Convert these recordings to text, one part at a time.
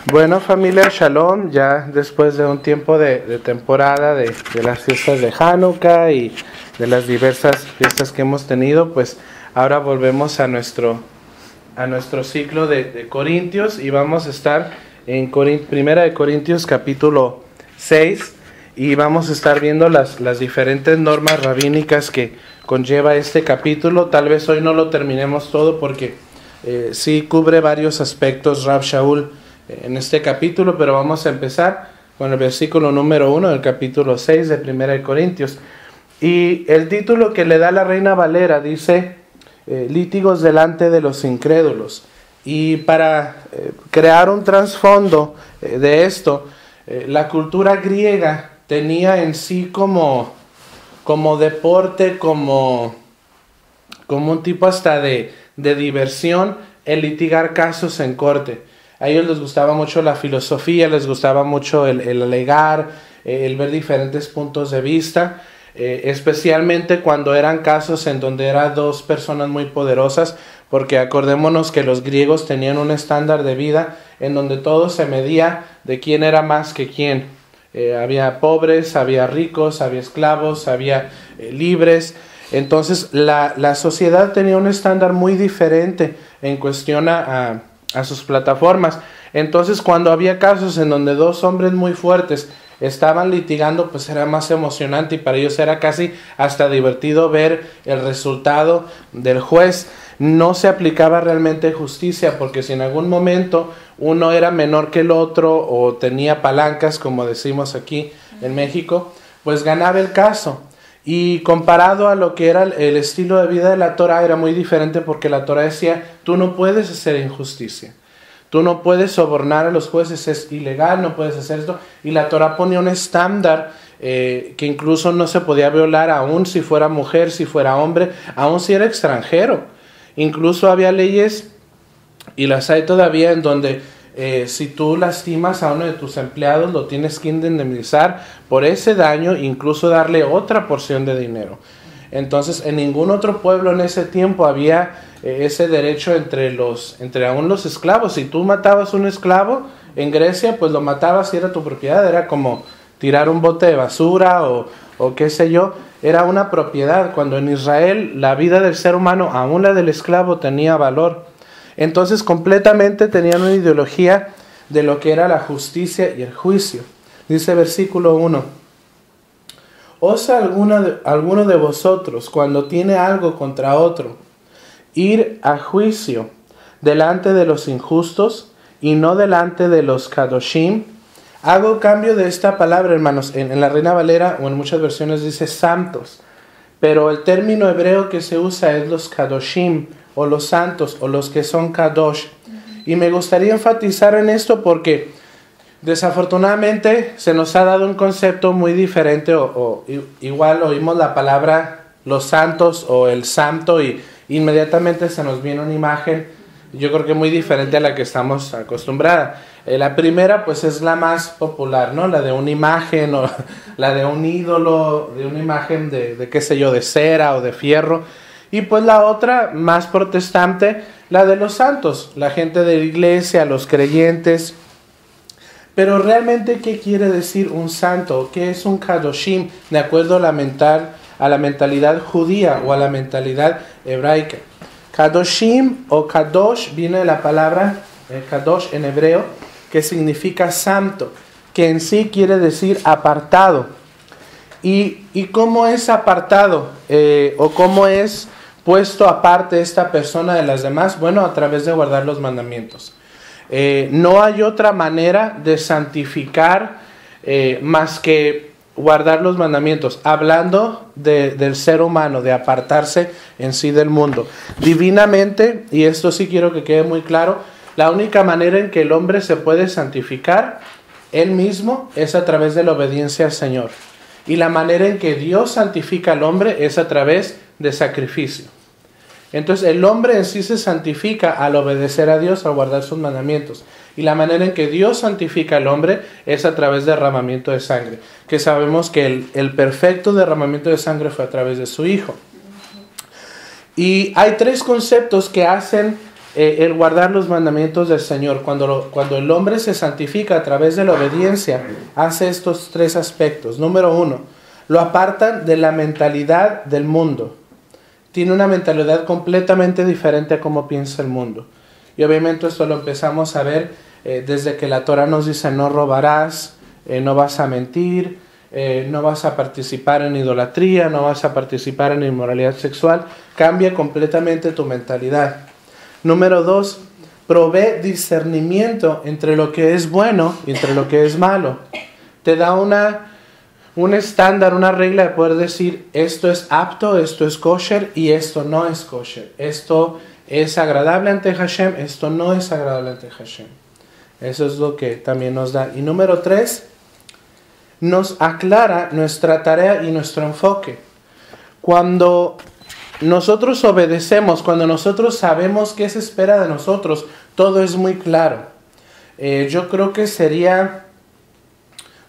Bueno, familia, Shalom, ya después de un tiempo de temporada de las fiestas de Hanukkah y de las diversas fiestas que hemos tenido, pues ahora volvemos a nuestro ciclo de Corintios y vamos a estar en Primera de Corintios capítulo 6 y vamos a estar viendo las diferentes normas rabínicas que conlleva este capítulo. Tal vez hoy no lo terminemos todo porque sí cubre varios aspectos Rav Shaul en este capítulo, pero vamos a empezar con el versículo número 1 del capítulo 6 de Primera de Corintios. Y el título que le da la Reina Valera dice, lítigos delante de los incrédulos. Y para crear un trasfondo de esto, la cultura griega tenía en sí como deporte, como un tipo hasta de diversión, el litigar casos en corte. A ellos les gustaba mucho la filosofía, les gustaba mucho el alegar, el ver diferentes puntos de vista, especialmente cuando eran casos en donde eran dos personas muy poderosas, porque acordémonos que los griegos tenían un estándar de vida en donde todo se medía de quién era más que quién. Había pobres, había ricos, había esclavos, había libres. Entonces la sociedad tenía un estándar muy diferente en cuestión a sus plataformas. Entonces cuando había casos en donde dos hombres muy fuertes estaban litigando, pues era más emocionante y para ellos era casi hasta divertido ver el resultado del juez. No se aplicaba realmente justicia, porque si en algún momento uno era menor que el otro o tenía palancas, como decimos aquí en México, pues ganaba el caso. Y comparado a lo que era el estilo de vida de la Torah, era muy diferente, porque la Torah decía, tú no puedes hacer injusticia, tú no puedes sobornar a los jueces, es ilegal, no puedes hacer esto. Y la Torah ponía un estándar que incluso no se podía violar, aun si fuera mujer, si fuera hombre, aun si era extranjero. Incluso había leyes, y las hay todavía, en donde si tú lastimas a uno de tus empleados, lo tienes que indemnizar por ese daño, incluso darle otra porción de dinero. Entonces, en ningún otro pueblo en ese tiempo había ese derecho entre aún los esclavos. Si tú matabas un esclavo en Grecia, pues lo matabas y era tu propiedad. Era como tirar un bote de basura o qué sé yo. Era una propiedad, cuando en Israel la vida del ser humano, aún la del esclavo, tenía valor. Entonces completamente tenían una ideología de lo que era la justicia y el juicio. Dice versículo 1: ¿Osa alguno de vosotros, cuando tiene algo contra otro, ir a juicio delante de los injustos y no delante de los kadoshim? Hago cambio de esta palabra, hermanos. En la Reina Valera o en muchas versiones dice santos, pero el término hebreo que se usa es los kadoshim, o los santos, o los que son kadosh. Y me gustaría enfatizar en esto porque desafortunadamente se nos ha dado un concepto muy diferente, o igual oímos la palabra los santos o el santo y inmediatamente se nos viene una imagen, yo creo que muy diferente a la que estamos acostumbrados. La primera pues es la más popular, ¿no? La de una imagen, o la de un ídolo, de una imagen de qué sé yo, de cera o de fierro. Y pues la otra, más protestante, la de los santos, la gente de la iglesia, los creyentes. Pero realmente, ¿qué quiere decir un santo? ¿Qué es un kadoshim? De acuerdo a la mentalidad judía o a la mentalidad hebraica. Kadoshim o kadosh viene de la palabra kadosh en hebreo, que significa santo, que en sí quiere decir apartado. ¿Y cómo es apartado? ¿O cómo es puesto aparte esta persona de las demás? Bueno, a través de guardar los mandamientos. No hay otra manera de santificar más que guardar los mandamientos, hablando del ser humano, de apartarse en sí del mundo. Divinamente, y esto sí quiero que quede muy claro, la única manera en que el hombre se puede santificar él mismo es a través de la obediencia al Señor. Y la manera en que Dios santifica al hombre es a través de sacrificio. Entonces el hombre en sí se santifica al obedecer a Dios, al guardar sus mandamientos. Y la manera en que Dios santifica al hombre es a través de derramamiento de sangre. Que sabemos que el perfecto derramamiento de sangre fue a través de su Hijo. Y hay tres conceptos que hacen el guardar los mandamientos del Señor. Cuando el hombre se santifica a través de la obediencia, hace estos tres aspectos. Número uno, lo apartan de la mentalidad del mundo. Tiene una mentalidad completamente diferente a cómo piensa el mundo. Y obviamente esto lo empezamos a ver desde que la Torah nos dice no robarás, no vas a mentir, no vas a participar en idolatría, no vas a participar en inmoralidad sexual. Cambia completamente tu mentalidad. Número dos, provee discernimiento entre lo que es bueno y entre lo que es malo. Te da un estándar, una regla de poder decir esto es apto, esto es kosher y esto no es kosher. Esto es agradable ante Hashem, esto no es agradable ante Hashem. Eso es lo que también nos da. Y número tres, nos aclara nuestra tarea y nuestro enfoque. Cuando nosotros obedecemos, cuando nosotros sabemos qué se espera de nosotros, todo es muy claro. Yo creo que sería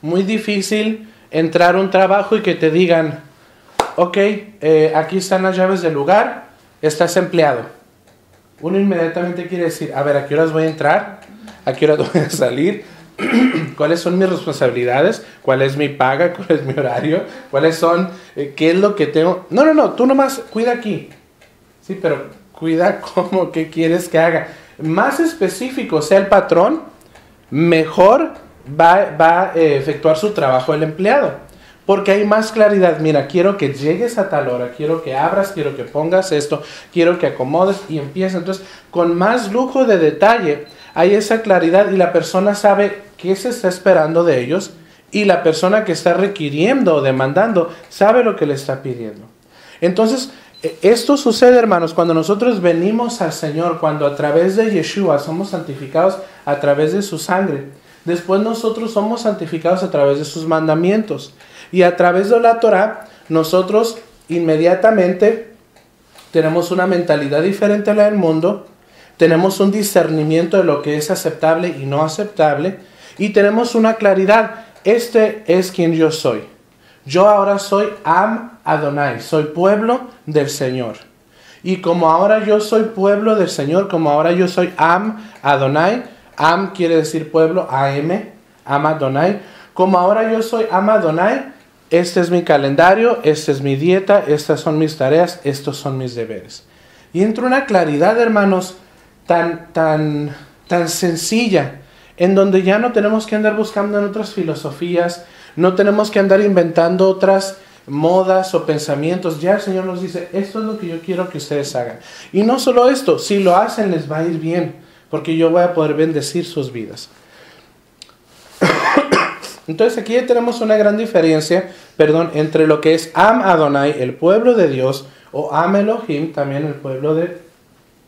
muy difícil entrar a un trabajo y que te digan, ok, aquí están las llaves del lugar, estás empleado. Uno inmediatamente quiere decir, a ver, ¿a qué horas voy a entrar? ¿A qué horas voy a salir? ¿Cuáles son mis responsabilidades? ¿Cuál es mi paga? ¿Cuál es mi horario? ¿Cuáles son? ¿Qué es lo que tengo? No, tú nomás cuida aquí. Sí, pero cuida cómo, qué quieres que haga. Más específico sea el patrón, mejor va a efectuar su trabajo el empleado. Porque hay más claridad. Mira, quiero que llegues a tal hora, quiero que abras, quiero que pongas esto, quiero que acomodes y empieces. Entonces, con más lujo de detalle, hay esa claridad y la persona sabe qué se está esperando de ellos y la persona que está requiriendo o demandando sabe lo que le está pidiendo. Entonces, esto sucede, hermanos, cuando nosotros venimos al Señor, cuando a través de Yeshua somos santificados a través de su sangre. Después nosotros somos santificados a través de sus mandamientos. Y a través de la Torah, nosotros inmediatamente tenemos una mentalidad diferente a la del mundo. Tenemos un discernimiento de lo que es aceptable y no aceptable. Y tenemos una claridad. Este es quien yo soy. Yo ahora soy Am Adonai. Soy pueblo del Señor. Y como ahora yo soy pueblo del Señor, como ahora yo soy Am Adonai. Am quiere decir pueblo, Am Adonai. Como ahora yo soy Am Adonai, este es mi calendario, esta es mi dieta, estas son mis tareas, estos son mis deberes. Y entra una claridad, hermanos, tan sencilla, en donde ya no tenemos que andar buscando en otras filosofías, no tenemos que andar inventando otras modas o pensamientos. Ya el Señor nos dice, esto es lo que yo quiero que ustedes hagan. Y no solo esto, si lo hacen les va a ir bien, porque yo voy a poder bendecir sus vidas. Entonces aquí ya tenemos una gran diferencia, entre lo que es Am Adonai, el pueblo de Dios, o Am Elohim, también el pueblo de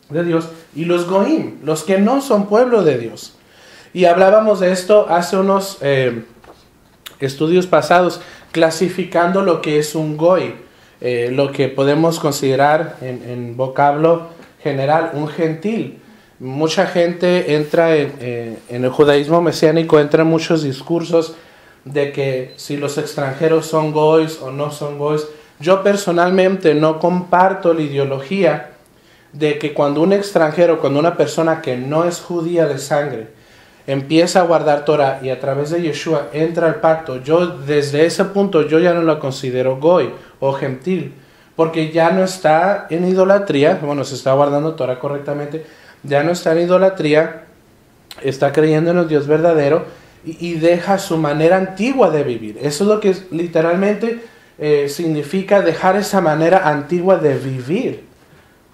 Dios, y los Goim, los que no son pueblo de Dios. Y hablábamos de esto hace unos estudios pasados, clasificando lo que es un Goy, lo que podemos considerar en vocablo general, un gentil. Mucha gente entra en el judaísmo mesiánico, entran muchos discursos de que si los extranjeros son goys o no son goys. Yo personalmente no comparto la ideología de que cuando un extranjero, cuando una persona que no es judía de sangre, empieza a guardar Torah y a través de Yeshua entra al pacto, yo desde ese punto yo ya no lo considero goy o gentil, porque ya no está en idolatría, se está guardando Torah correctamente, ya no está en idolatría, está creyendo en el Dios verdadero y deja su manera antigua de vivir. Eso es lo que literalmente significa dejar esa manera antigua de vivir.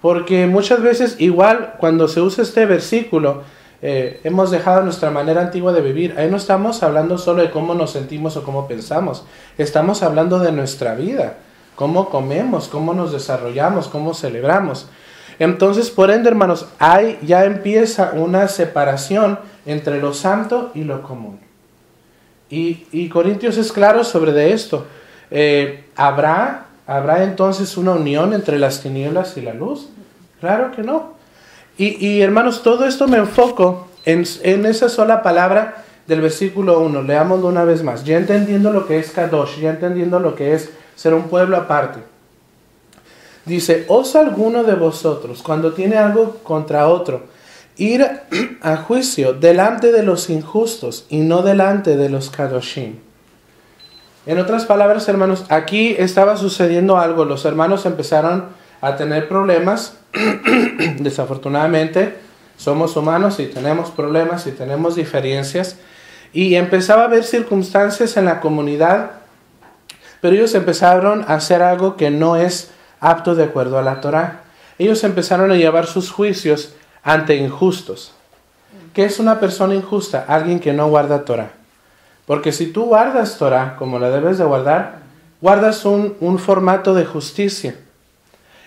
Porque muchas veces, igual cuando se usa este versículo, hemos dejado nuestra manera antigua de vivir. Ahí no estamos hablando solo de cómo nos sentimos o cómo pensamos. Estamos hablando de nuestra vida, cómo comemos, cómo nos desarrollamos, cómo celebramos. Entonces, por ende, hermanos, ya empieza una separación entre lo santo y lo común. Y Corintios es claro sobre de esto. ¿Habrá entonces una unión entre las tinieblas y la luz? Claro que no. Y hermanos, todo esto me enfoco en esa sola palabra del versículo 1. Leámoslo una vez más. Ya entendiendo lo que es Kadosh, ya entendiendo lo que es ser un pueblo aparte. Dice, ¿osa alguno de vosotros, cuando tiene algo contra otro, ir a juicio delante de los injustos y no delante de los kadoshim? En otras palabras, hermanos, aquí estaba sucediendo algo. Los hermanos empezaron a tener problemas. Desafortunadamente, somos humanos y tenemos problemas y tenemos diferencias. Y empezaba a haber circunstancias en la comunidad, pero ellos empezaron a hacer algo que no es apto de acuerdo a la Torá. Ellos empezaron a llevar sus juicios ante injustos. ¿Qué es una persona injusta? Alguien que no guarda Torá. Porque si tú guardas Torá como la debes de guardar, guardas un formato de justicia.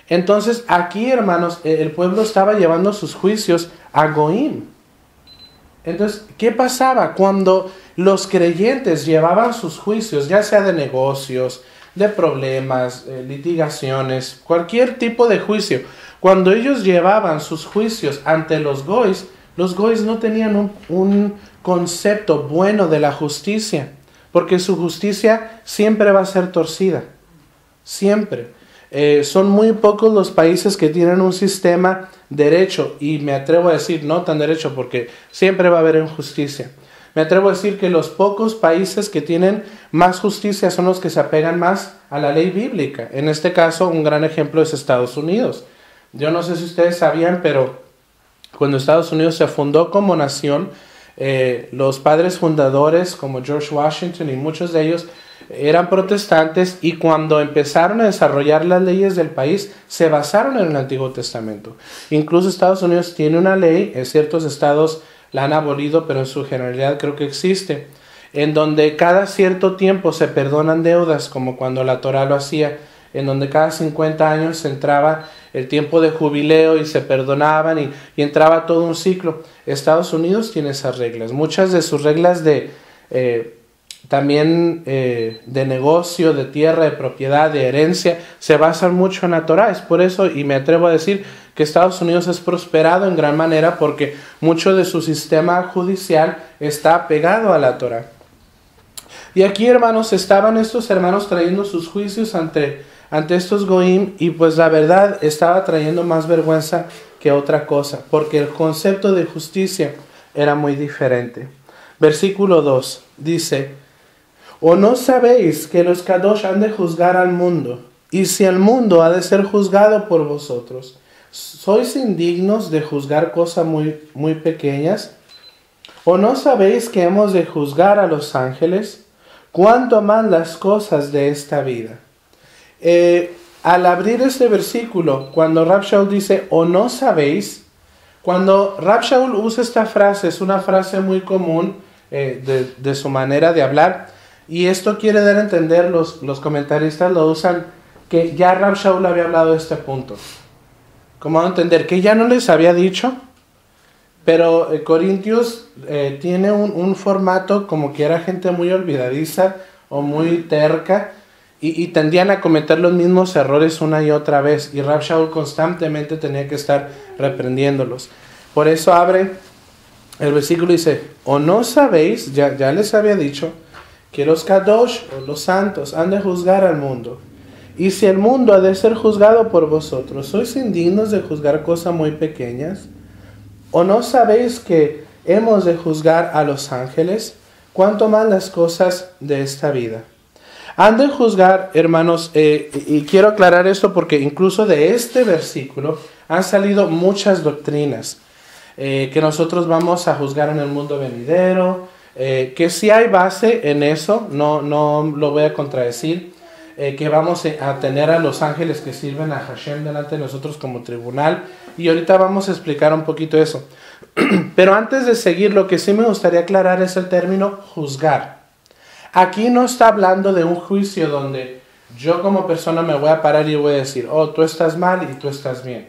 Entonces aquí, hermanos, el pueblo estaba llevando sus juicios a Goim. Entonces, ¿qué pasaba cuando los creyentes llevaban sus juicios, ya sea de negocios, de problemas, litigaciones, cualquier tipo de juicio? Cuando ellos llevaban sus juicios ante los gois no tenían un concepto bueno de la justicia, porque su justicia siempre va a ser torcida, siempre. Son muy pocos los países que tienen un sistema derecho, y me atrevo a decir no tan derecho porque siempre va a haber injusticia. Me atrevo a decir que los pocos países que tienen más justicia son los que se apegan más a la ley bíblica. En este caso, un gran ejemplo es Estados Unidos. Yo no sé si ustedes sabían, pero cuando Estados Unidos se fundó como nación, los padres fundadores como George Washington y muchos de ellos eran protestantes, y cuando empezaron a desarrollar las leyes del país se basaron en el Antiguo Testamento. Incluso Estados Unidos tiene una ley, en ciertos estados la han abolido, pero en su generalidad creo que existe, en donde cada cierto tiempo se perdonan deudas, como cuando la Torá lo hacía, en donde cada 50 años entraba el tiempo de jubileo y se perdonaban y entraba todo un ciclo. Estados Unidos tiene esas reglas. Muchas de sus reglas también de negocio, de tierra, de propiedad, de herencia, se basan mucho en la Torá. Es por eso, y me atrevo a decir, que Estados Unidos es prosperado en gran manera, porque mucho de su sistema judicial está pegado a la Torá. Y aquí, hermanos, estaban estos hermanos trayendo sus juicios ante estos goim, y pues la verdad estaba trayendo más vergüenza que otra cosa, porque el concepto de justicia era muy diferente. Versículo 2 dice: ¿O no sabéis que los Kadosh han de juzgar al mundo? Y si el mundo ha de ser juzgado por vosotros, ¿sois indignos de juzgar cosas muy pequeñas? ¿O no sabéis que hemos de juzgar a los ángeles? ¿Cuánto más las cosas de esta vida? Al abrir este versículo, cuando Rab Shaul dice, ¿o no sabéis? Cuando Rab Shaul usa esta frase, es una frase muy común de su manera de hablar, y esto quiere dar a entender, los comentaristas lo usan, que ya Rab Shaul había hablado de este punto. ¿Cómo van a entender? Que ya no les había dicho, pero Corintios tiene un formato como que era gente muy olvidadiza o muy terca, y tendían a cometer los mismos errores una y otra vez, y Rab Shaul constantemente tenía que estar reprendiéndolos. Por eso abre el versículo y dice: ¿o no sabéis? Ya les había dicho que los Kadosh, o los santos, han de juzgar al mundo. Y si el mundo ha de ser juzgado por vosotros, ¿sois indignos de juzgar cosas muy pequeñas? ¿O no sabéis que hemos de juzgar a los ángeles? ¿Cuánto más las cosas de esta vida? Han de juzgar, hermanos, y quiero aclarar esto porque incluso de este versículo han salido muchas doctrinas, que nosotros vamos a juzgar en el mundo venidero, que sí hay base en eso, no lo voy a contradecir, que vamos a tener a los ángeles que sirven a Hashem delante de nosotros como tribunal, y ahorita vamos a explicar un poquito eso. Pero antes de seguir, lo que sí me gustaría aclarar es el término juzgar. Aquí no está hablando de un juicio donde yo como persona me voy a parar y voy a decir, oh, tú estás mal y tú estás bien.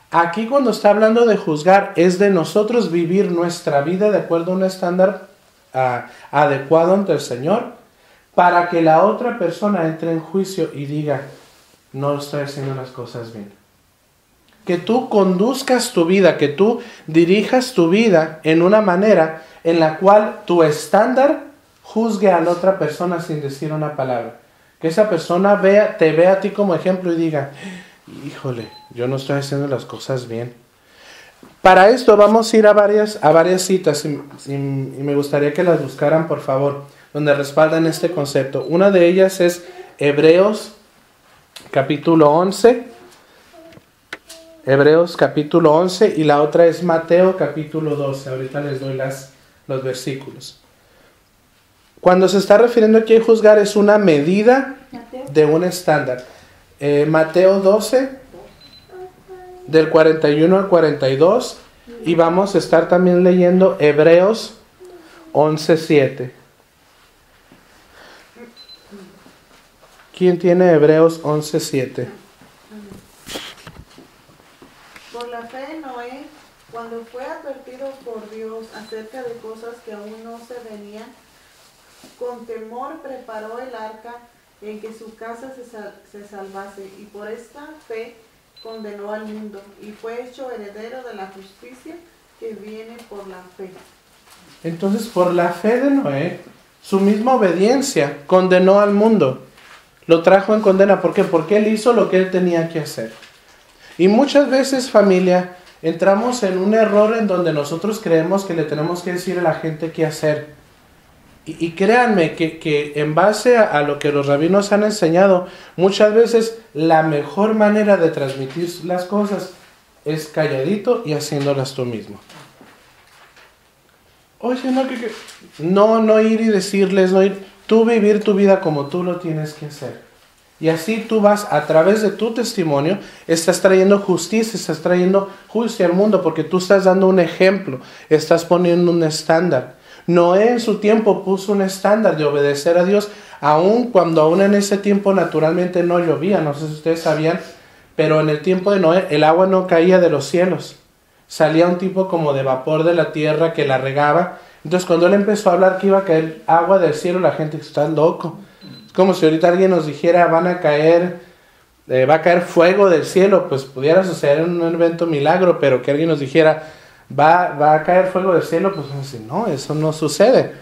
Aquí cuando está hablando de juzgar es de nosotros vivir nuestra vida de acuerdo a un estándar adecuado ante el Señor, para que la otra persona entre en juicio y diga, no estoy haciendo las cosas bien. Que tú conduzcas tu vida, que tú dirijas tu vida en una manera en la cual tu estándar juzgue a la otra persona sin decir una palabra. Que esa persona te vea a ti como ejemplo y diga, híjole, yo no estoy haciendo las cosas bien. Para esto vamos a ir a varias citas y me gustaría que las buscaran, por favor, donde respaldan este concepto. Una de ellas es Hebreos capítulo 11. Hebreos capítulo 11 y la otra es Mateo capítulo 12. Ahorita les doy los versículos. Cuando se está refiriendo aquí a juzgar es una medida de un estándar. Mateo 12, del 41 al 42, y vamos a estar también leyendo Hebreos 11:7. ¿Quién tiene Hebreos 11:7? Por la fe de Noé, cuando fue advertido por Dios acerca de cosas que aún no se venían, con temor preparó el arca en que su casa se salvase, y por esta fe condenó al mundo, y fue hecho heredero de la justicia que viene por la fe. Entonces, por la fe de Noé, su misma obediencia condenó al mundo. Lo trajo en condena. ¿Por qué? Porque él hizo lo que él tenía que hacer. Y muchas veces, familia, entramos en un error en donde nosotros creemos que le tenemos que decir a la gente qué hacer. Y créanme que en base a lo que los rabinos han enseñado, muchas veces la mejor manera de transmitir las cosas es calladito y haciéndolas tú mismo. Oye, no ir y decirles, no ir, tú vivir tu vida como tú lo tienes que hacer. Y así tú vas, a través de tu testimonio, estás trayendo justicia, estás trayendo juicio al mundo, porque tú estás dando un ejemplo, estás poniendo un estándar. Noé en su tiempo puso un estándar de obedecer a Dios, aun cuando aún en ese tiempo naturalmente no llovía, no sé si ustedes sabían, pero en el tiempo de Noé el agua no caía de los cielos, salía un tipo como de vapor de la tierra que la regaba. Entonces cuando él empezó a hablar que iba a caer agua del cielo, la gente está loco. Es como si ahorita alguien nos dijera va a caer fuego del cielo, pues pudiera suceder en un evento milagro, pero que alguien nos dijera va a caer fuego del cielo, pues no, eso no sucede.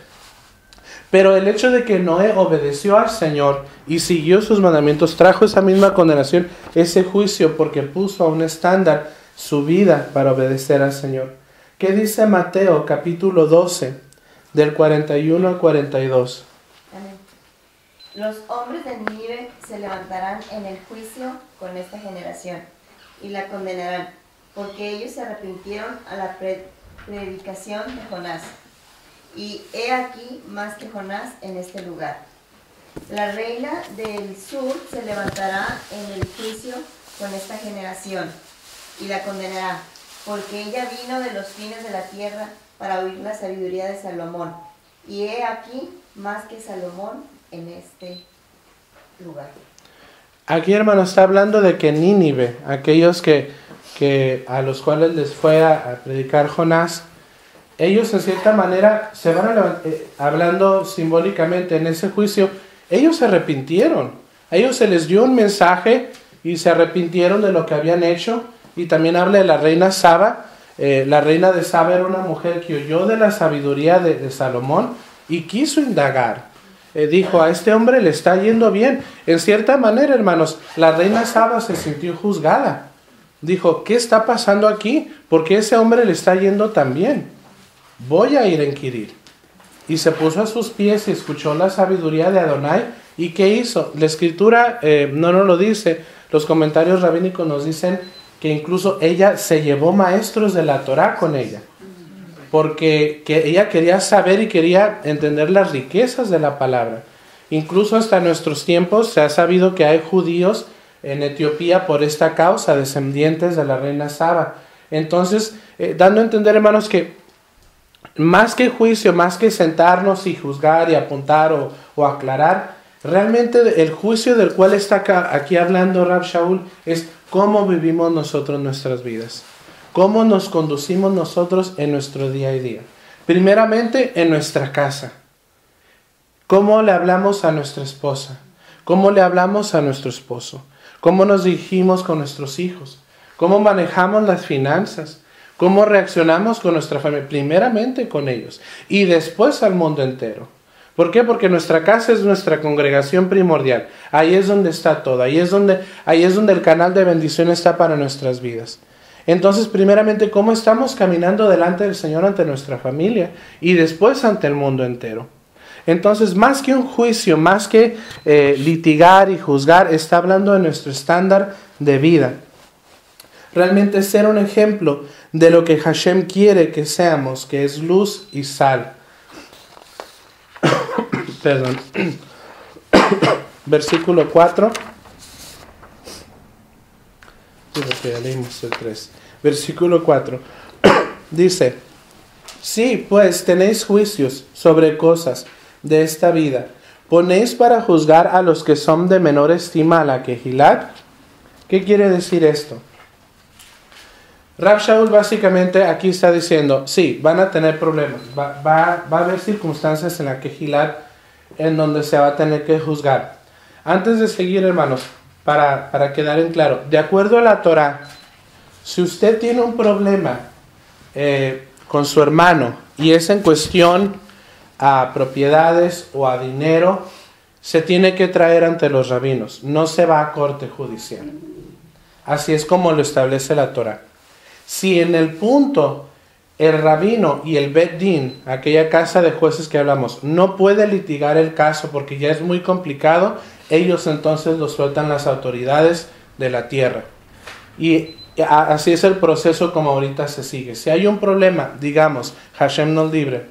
Pero el hecho de que Noé obedeció al Señor y siguió sus mandamientos trajo esa misma condenación, ese juicio, porque puso a un estándar su vida para obedecer al Señor. ¿Qué dice Mateo capítulo 12, del 41 al 42? Amén. Los hombres de Nínive se levantarán en el juicio con esta generación y la condenarán, porque ellos se arrepintieron a la predicación de Jonás. Y he aquí más que Jonás en este lugar. La reina del sur se levantará en el juicio con esta generación y la condenará, porque ella vino de los fines de la tierra para oír la sabiduría de Salomón. Y he aquí más que Salomón en este lugar. Aquí, hermano, está hablando de que Nínive, aquellos que a los cuales les fue a predicar Jonás, ellos en cierta manera se van a levantar, hablando simbólicamente en ese juicio, ellos se arrepintieron, a ellos se les dio un mensaje y se arrepintieron de lo que habían hecho. Y también habla de la reina Saba. La reina de Saba era una mujer que oyó de la sabiduría de Salomón y quiso indagar. Dijo, a este hombre le está yendo bien. En cierta manera, hermanos, la reina Saba se sintió juzgada. Dijo, ¿qué está pasando aquí? ¿Por qué ese hombre le está yendo tan bien? Voy a ir a inquirir. Y se puso a sus pies y escuchó la sabiduría de Adonai. ¿Y qué hizo? La escritura no nos lo dice. Los comentarios rabínicos nos dicen que incluso ella se llevó maestros de la Torá con ella. Porque ella quería saber y quería entender las riquezas de la palabra. Incluso hasta nuestros tiempos se ha sabido que hay judíos en Etiopía por esta causa, descendientes de la reina Saba. Entonces, dando a entender, hermanos, que más que juicio, más que sentarnos y juzgar y apuntar o aclarar, realmente el juicio del cual está aquí hablando Rab Shaul es cómo vivimos nosotros nuestras vidas, cómo nos conducimos nosotros en nuestro día a día. Primeramente en nuestra casa, cómo le hablamos a nuestra esposa, cómo le hablamos a nuestro esposo, cómo nos dirigimos con nuestros hijos, cómo manejamos las finanzas, cómo reaccionamos con nuestra familia, primeramente con ellos y después al mundo entero. ¿Por qué? Porque nuestra casa es nuestra congregación primordial. Ahí es donde está todo. Ahí es donde el canal de bendición está para nuestras vidas. Entonces, primeramente, ¿cómo estamos caminando delante del Señor ante nuestra familia? Y después ante el mundo entero. Entonces, más que un juicio, más que litigar y juzgar, está hablando de nuestro estándar de vida. Realmente ser un ejemplo de lo que Hashem quiere que seamos, que es luz y sal. Perdón. Versículo 4. Ya leímos el 3. Versículo 4. Dice: sí, pues tenéis juicios sobre cosas de esta vida. ¿Ponéis para juzgar a los que son de menor estima a la Kehilat? ¿Qué quiere decir esto? Rav Shaul básicamente aquí está diciendo, sí, van a tener problemas. Va a haber circunstancias en la Kehilat en donde se va a tener que juzgar. Antes de seguir, hermanos, para quedar en claro, de acuerdo a la Torah, si usted tiene un problema con su hermano y es en cuestión a propiedades o a dinero, se tiene que traer ante los rabinos, no se va a corte judicial. Así es como lo establece la Torah. Si en el punto el rabino y el Bet Din, aquella casa de jueces que hablamos, no puede litigar el caso porque ya es muy complicado, ellos entonces lo sueltan las autoridades de la tierra. Y así es el proceso como ahorita se sigue. Si hay un problema, digamos, Hashem nos libre,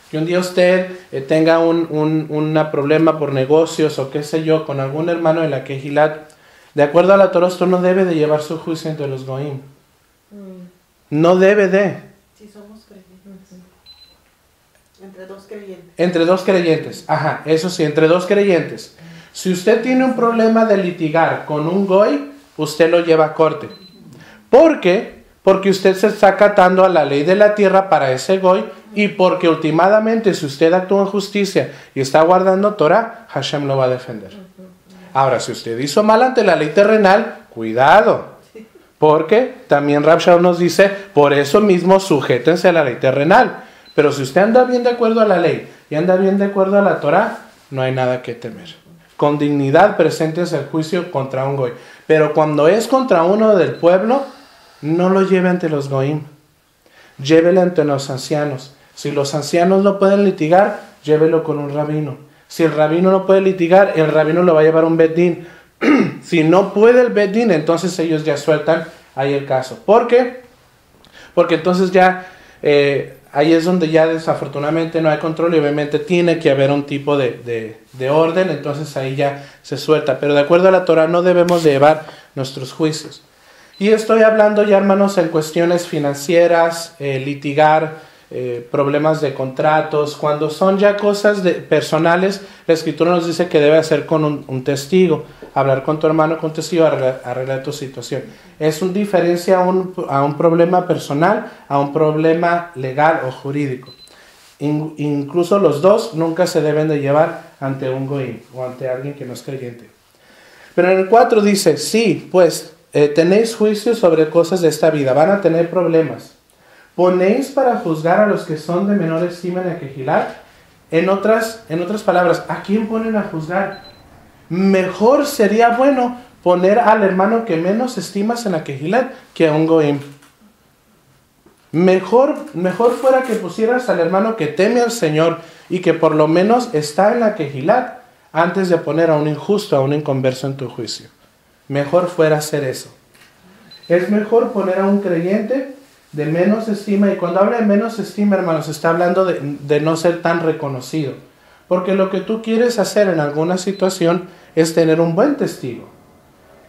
que un día usted tenga un problema por negocios o qué sé yo, con algún hermano de la Kehilat, de acuerdo a la Torah, usted no debe de llevar su juicio entre los Goim. No debe de. Si somos creyentes. Entre dos creyentes. Entre dos creyentes. Ajá, eso sí, entre dos creyentes. Si usted tiene un problema de litigar con un Goy, usted lo lleva a corte. ¿Por qué? Porque usted se está acatando a la ley de la tierra para ese Goy y porque últimamente si usted actúa en justicia y está guardando Torah, Hashem lo va a defender. Ahora, si usted hizo mal ante la ley terrenal, cuidado. Porque también Rav Shaul nos dice, por eso mismo sujétense a la ley terrenal. Pero si usted anda bien de acuerdo a la ley y anda bien de acuerdo a la Torah, no hay nada que temer. Con dignidad presentes el juicio contra un Goy. Pero cuando es contra uno del pueblo, no lo lleve ante los Goim. Llévelo ante los ancianos. Si los ancianos no pueden litigar, llévelo con un rabino. Si el rabino no puede litigar, el rabino lo va a llevar a un Bet Din. Si no puede el Bet Din, entonces ellos ya sueltan ahí el caso. ¿Por qué? Porque entonces ya ahí es donde ya desafortunadamente no hay control y obviamente tiene que haber un tipo de orden, entonces ahí ya se suelta. Pero de acuerdo a la Torah no debemos de llevar nuestros juicios. Y estoy hablando ya, hermanos, en cuestiones financieras, litigar, problemas de contratos. Cuando son ya cosas personales, la Escritura nos dice que debe hacer con un testigo. Hablar con tu hermano con testigo, arreglar tu situación. Es una diferencia a un problema personal, a un problema legal o jurídico. Incluso los dos nunca se deben de llevar ante un goín o ante alguien que no es creyente. Pero en el 4 dice, sí, pues tenéis juicio sobre cosas de esta vida, van a tener problemas. Ponéis para juzgar a los que son de menor estima en la Kehilat. En otras palabras, ¿a quién ponen a juzgar? Mejor sería bueno poner al hermano que menos estimas en la Kehilat que a un goim. Mejor fuera que pusieras al hermano que teme al Señor y que por lo menos está en la Kehilat antes de poner a un injusto, a un inconverso en tu juicio. Mejor fuera hacer eso. Es mejor poner a un creyente de menos estima, y cuando habla de menos estima, hermanos, está hablando de no ser tan reconocido. Porque lo que tú quieres hacer en alguna situación es tener un buen testigo.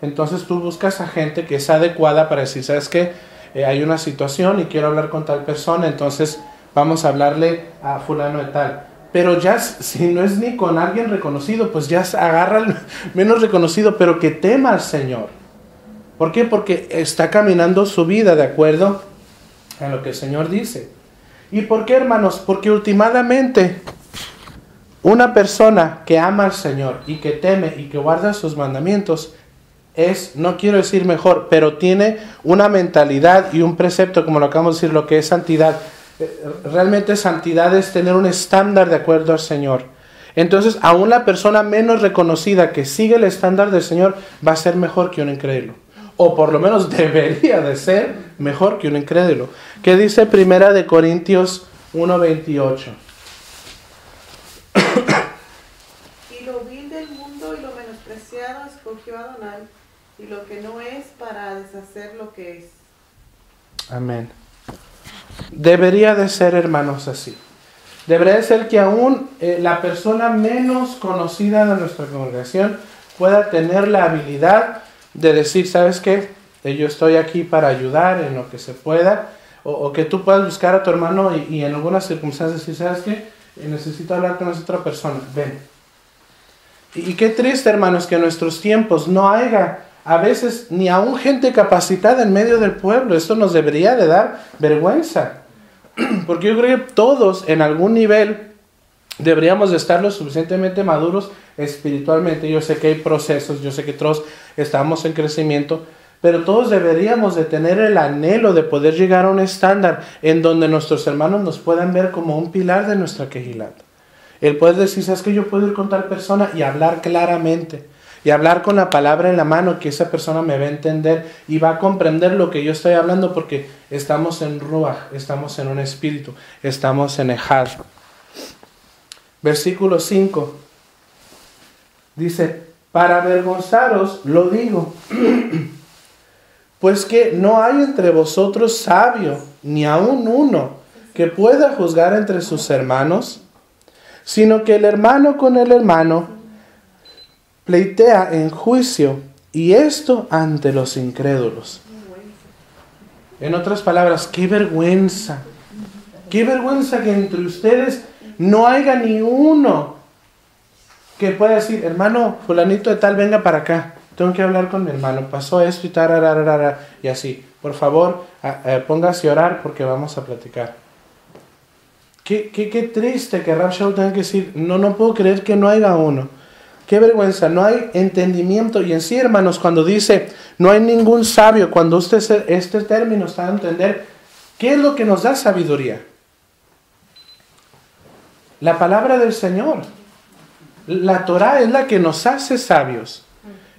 Entonces tú buscas a gente que es adecuada para decir, ¿sabes qué? Hay una situación y quiero hablar con tal persona, entonces vamos a hablarle a fulano de tal. Pero ya si no es ni con alguien reconocido, pues ya agarra al menos reconocido, pero que tema al Señor. ¿Por qué? Porque está caminando su vida de acuerdo a lo que el Señor dice. ¿Y por qué, hermanos? Porque últimamente una persona que ama al Señor y que teme y que guarda sus mandamientos es, no quiero decir mejor, pero tiene una mentalidad y un precepto, como lo acabamos de decir, lo que es santidad, Realmente santidad es tener un estándar de acuerdo al Señor. Entonces, aún la persona menos reconocida que sigue el estándar del Señor va a ser mejor que un incrédulo. O por lo menos debería de ser mejor que un incrédulo. ¿Qué dice Primera de Corintios 1:28? Y lo vil del mundo y lo menospreciado escogió Adonai, y lo que no es para deshacer lo que es. Amén. Debería de ser, hermanos, así. Debería de ser que aún la persona menos conocida de nuestra congregación pueda tener la habilidad de decir, ¿sabes qué? Yo estoy aquí para ayudar en lo que se pueda. O que tú puedas buscar a tu hermano y en algunas circunstancias decir, ¿sabes qué? Necesito hablar con esa otra persona. Ven. Y qué triste, hermanos, que en nuestros tiempos no haya a veces ni aún gente capacitada en medio del pueblo. Esto nos debería de dar vergüenza. Porque yo creo que todos en algún nivel deberíamos de estar lo suficientemente maduros espiritualmente. Yo sé que hay procesos, yo sé que todos estamos en crecimiento, pero todos deberíamos de tener el anhelo de poder llegar a un estándar en donde nuestros hermanos nos puedan ver como un pilar de nuestra Kehillat. El poder decir, ¿sabes qué? Yo puedo ir con tal persona y hablar claramente. Y hablar con la palabra en la mano, que esa persona me va a entender y va a comprender lo que yo estoy hablando, porque estamos en Ruach, estamos en un espíritu, estamos en Ejad. Versículo 5. Dice, para avergonzaros lo digo, pues que no hay entre vosotros sabio, ni aun uno, que pueda juzgar entre sus hermanos, sino que el hermano con el hermano pleitea en juicio, y esto ante los incrédulos. En otras palabras, qué vergüenza que entre ustedes no haya ni uno que pueda decir, hermano fulanito de tal, venga para acá, tengo que hablar con mi hermano, pasó esto y tal, y así, por favor, póngase a orar porque vamos a platicar. Qué triste que Rav Shaul tenga que decir, no puedo creer que no haya uno. Qué vergüenza, no hay entendimiento. Y en sí, hermanos, cuando dice no hay ningún sabio, cuando este término está a entender, ¿qué es lo que nos da sabiduría? La palabra del Señor. La Torah es la que nos hace sabios.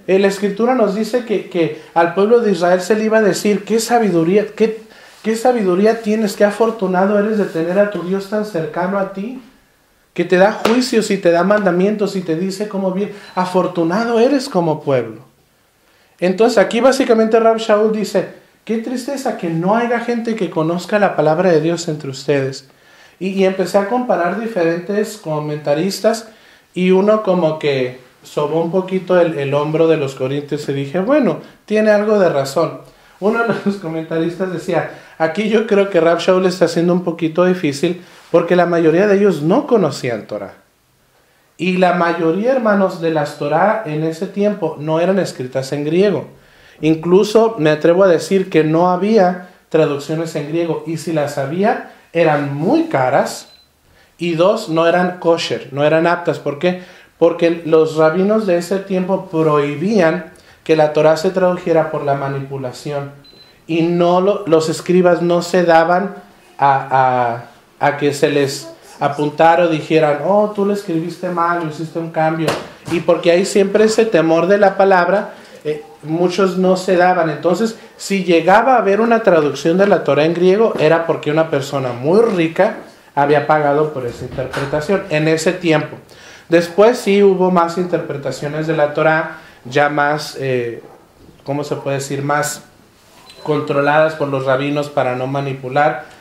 La Escritura nos dice que al pueblo de Israel se le iba a decir, ¿qué sabiduría tienes? Qué afortunado eres de tener a tu Dios tan cercano a ti, que te da juicios y te da mandamientos y te dice cómo bien. Afortunado eres como pueblo. Entonces aquí básicamente Rav Shaul dice, qué tristeza que no haya gente que conozca la palabra de Dios entre ustedes. Y empecé a comparar diferentes comentaristas y uno como que sobó un poquito el hombro de los corintios y dije, bueno, tiene algo de razón. Uno de los comentaristas decía, aquí yo creo que Rav Shaul está haciendo un poquito difícil porque la mayoría de ellos no conocían Torah. Y la mayoría, hermanos, de las Torah en ese tiempo no eran escritas en griego. Incluso me atrevo a decir que no había traducciones en griego. Y si las había, eran muy caras. Y dos, no eran kosher, no eran aptas. ¿Por qué? Porque los rabinos de ese tiempo prohibían que la Torah se tradujera por la manipulación. Y los escribas no se daban a que se les apuntara o dijeran, oh, tú le escribiste mal, o hiciste un cambio. Y porque hay siempre ese temor de la palabra, muchos no se daban. Entonces, si llegaba a haber una traducción de la Torah en griego, era porque una persona muy rica había pagado por esa interpretación en ese tiempo. Después sí hubo más interpretaciones de la Torah, ya más, ¿cómo se puede decir? Más controladas por los rabinos para no manipular.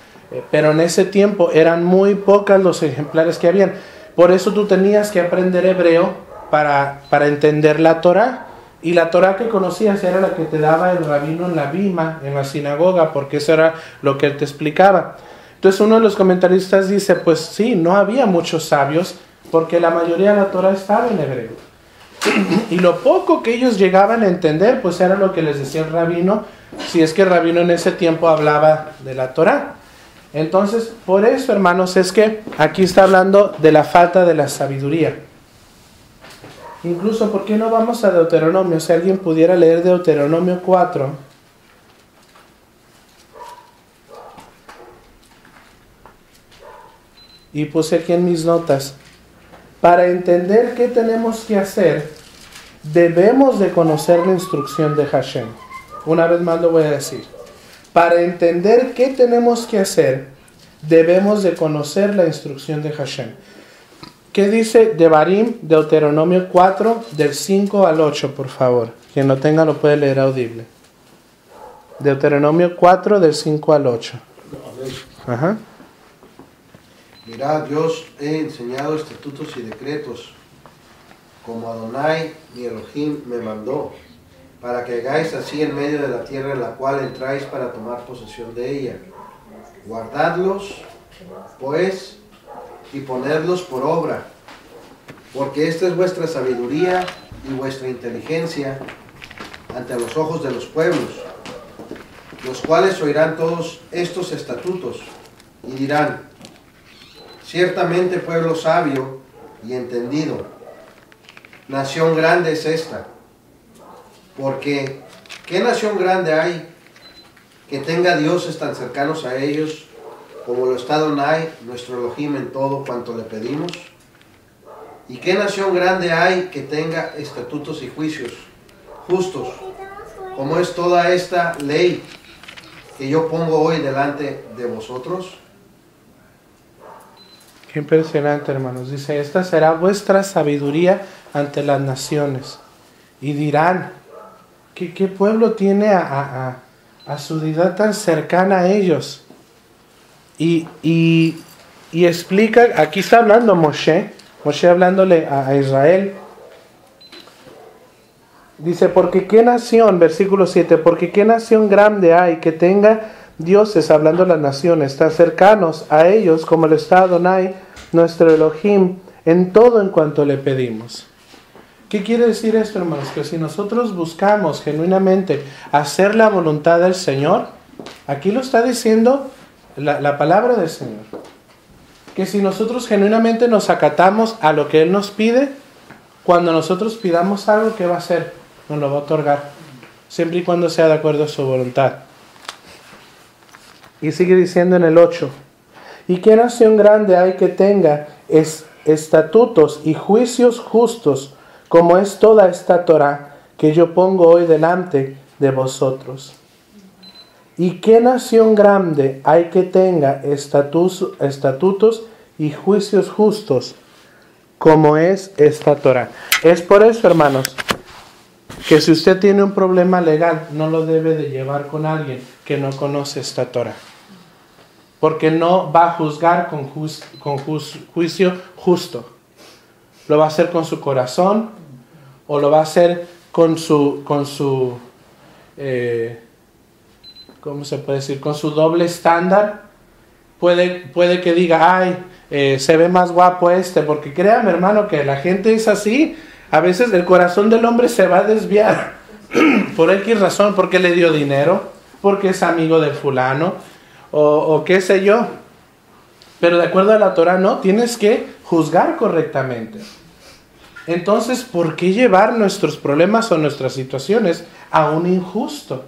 Pero en ese tiempo eran muy pocas los ejemplares que habían. Por eso tú tenías que aprender hebreo para entender la Torah. Y la Torah que conocías era la que te daba el rabino en la bima, en la sinagoga, porque eso era lo que él te explicaba. Entonces uno de los comentaristas dice, pues sí, no había muchos sabios, porque la mayoría de la Torah estaba en hebreo. Y lo poco que ellos llegaban a entender, pues era lo que les decía el rabino, si es que el rabino en ese tiempo hablaba de la Torah. Entonces, por eso, hermanos, es que aquí está hablando de la falta de la sabiduría. Incluso, ¿por qué no vamos a Deuteronomio? Si alguien pudiera leer Deuteronomio 4. y puse aquí en mis notas, para entender qué tenemos que hacer, debemos de conocer la instrucción de Hashem. Una vez más lo voy a decir. Para entender qué tenemos que hacer, debemos de conocer la instrucción de Hashem. ¿Qué dice Devarim, Deuteronomio 4, del 5 al 8, por favor? Quien lo tenga lo puede leer audible. Deuteronomio 4, del 5 al 8. Ajá. Mirad, yo os he enseñado estatutos y decretos, como Adonai, mi Elohim, me mandó, para que hagáis así en medio de la tierra en la cual entráis para tomar posesión de ella. Guardadlos, pues, y ponedlos por obra, porque esta es vuestra sabiduría y vuestra inteligencia ante los ojos de los pueblos, los cuales oirán todos estos estatutos y dirán: ciertamente pueblo sabio y entendido, nación grande es esta. Porque ¿qué nación grande hay que tenga dioses tan cercanos a ellos como lo está Adonai, nuestro Elohim, en todo cuanto le pedimos? ¿Y qué nación grande hay que tenga estatutos y juicios justos, como es toda esta ley que yo pongo hoy delante de vosotros? Qué impresionante, hermanos. Dice, esta será vuestra sabiduría ante las naciones. Y dirán, ¿qué pueblo tiene a su deidad tan cercana a ellos? Y explica, aquí está hablando Moshe hablándole a Israel. Dice, porque qué nación, versículo 7, porque qué nación grande hay que tenga dioses, hablando de las naciones, tan cercanos a ellos como lo está Adonai, nuestro Elohim, en todo en cuanto le pedimos. ¿Qué quiere decir esto, hermanos? Que si nosotros buscamos genuinamente hacer la voluntad del Señor, aquí lo está diciendo la palabra del Señor, que si nosotros genuinamente nos acatamos a lo que Él nos pide, cuando nosotros pidamos algo, ¿qué va a hacer? Nos lo va a otorgar, siempre y cuando sea de acuerdo a su voluntad. Y sigue diciendo en el 8, ¿y qué nación grande hay que tenga estatutos y juicios justos, como es toda esta Torah que yo pongo hoy delante de vosotros? ¿Y qué nación grande hay que tenga estatutos y juicios justos, como es esta Torah? Es por eso, hermanos, que si usted tiene un problema legal, no lo debe de llevar con alguien que no conoce esta Torah, porque no va a juzgar con juicio justo. Lo va a hacer con su corazón, o lo va a hacer con su ¿cómo se puede decir? Con su doble estándar. Puede que diga, ay, se ve más guapo porque créame, hermano, que la gente es así. A veces el corazón del hombre se va a desviar por X razón, porque le dio dinero, porque es amigo del fulano, o qué sé yo. Pero de acuerdo a la Torah, no, tienes que juzgar correctamente. Entonces, ¿por qué llevar nuestros problemas o nuestras situaciones a un injusto?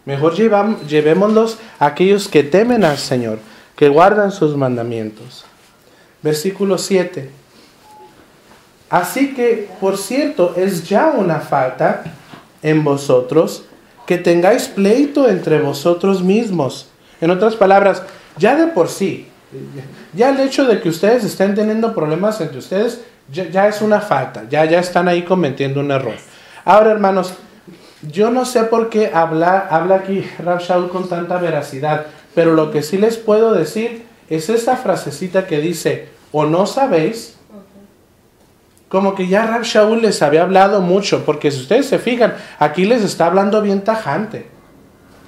Mejor llevémoslos a aquellos que temen al Señor, que guardan sus mandamientos. Versículo 7. Así que, por cierto, es ya una falta en vosotros que tengáis pleito entre vosotros mismos. En otras palabras, ya de por sí, ya el hecho de que ustedes estén teniendo problemas entre ustedes, ya es una falta, ya están ahí cometiendo un error. Ahora, hermanos, yo no sé por qué habla aquí Rav Shaul con tanta veracidad, pero lo que sí les puedo decir es esa frasecita que dice, o no sabéis, como que ya Rav Shaul les había hablado mucho, porque si ustedes se fijan, aquí les está hablando bien tajante,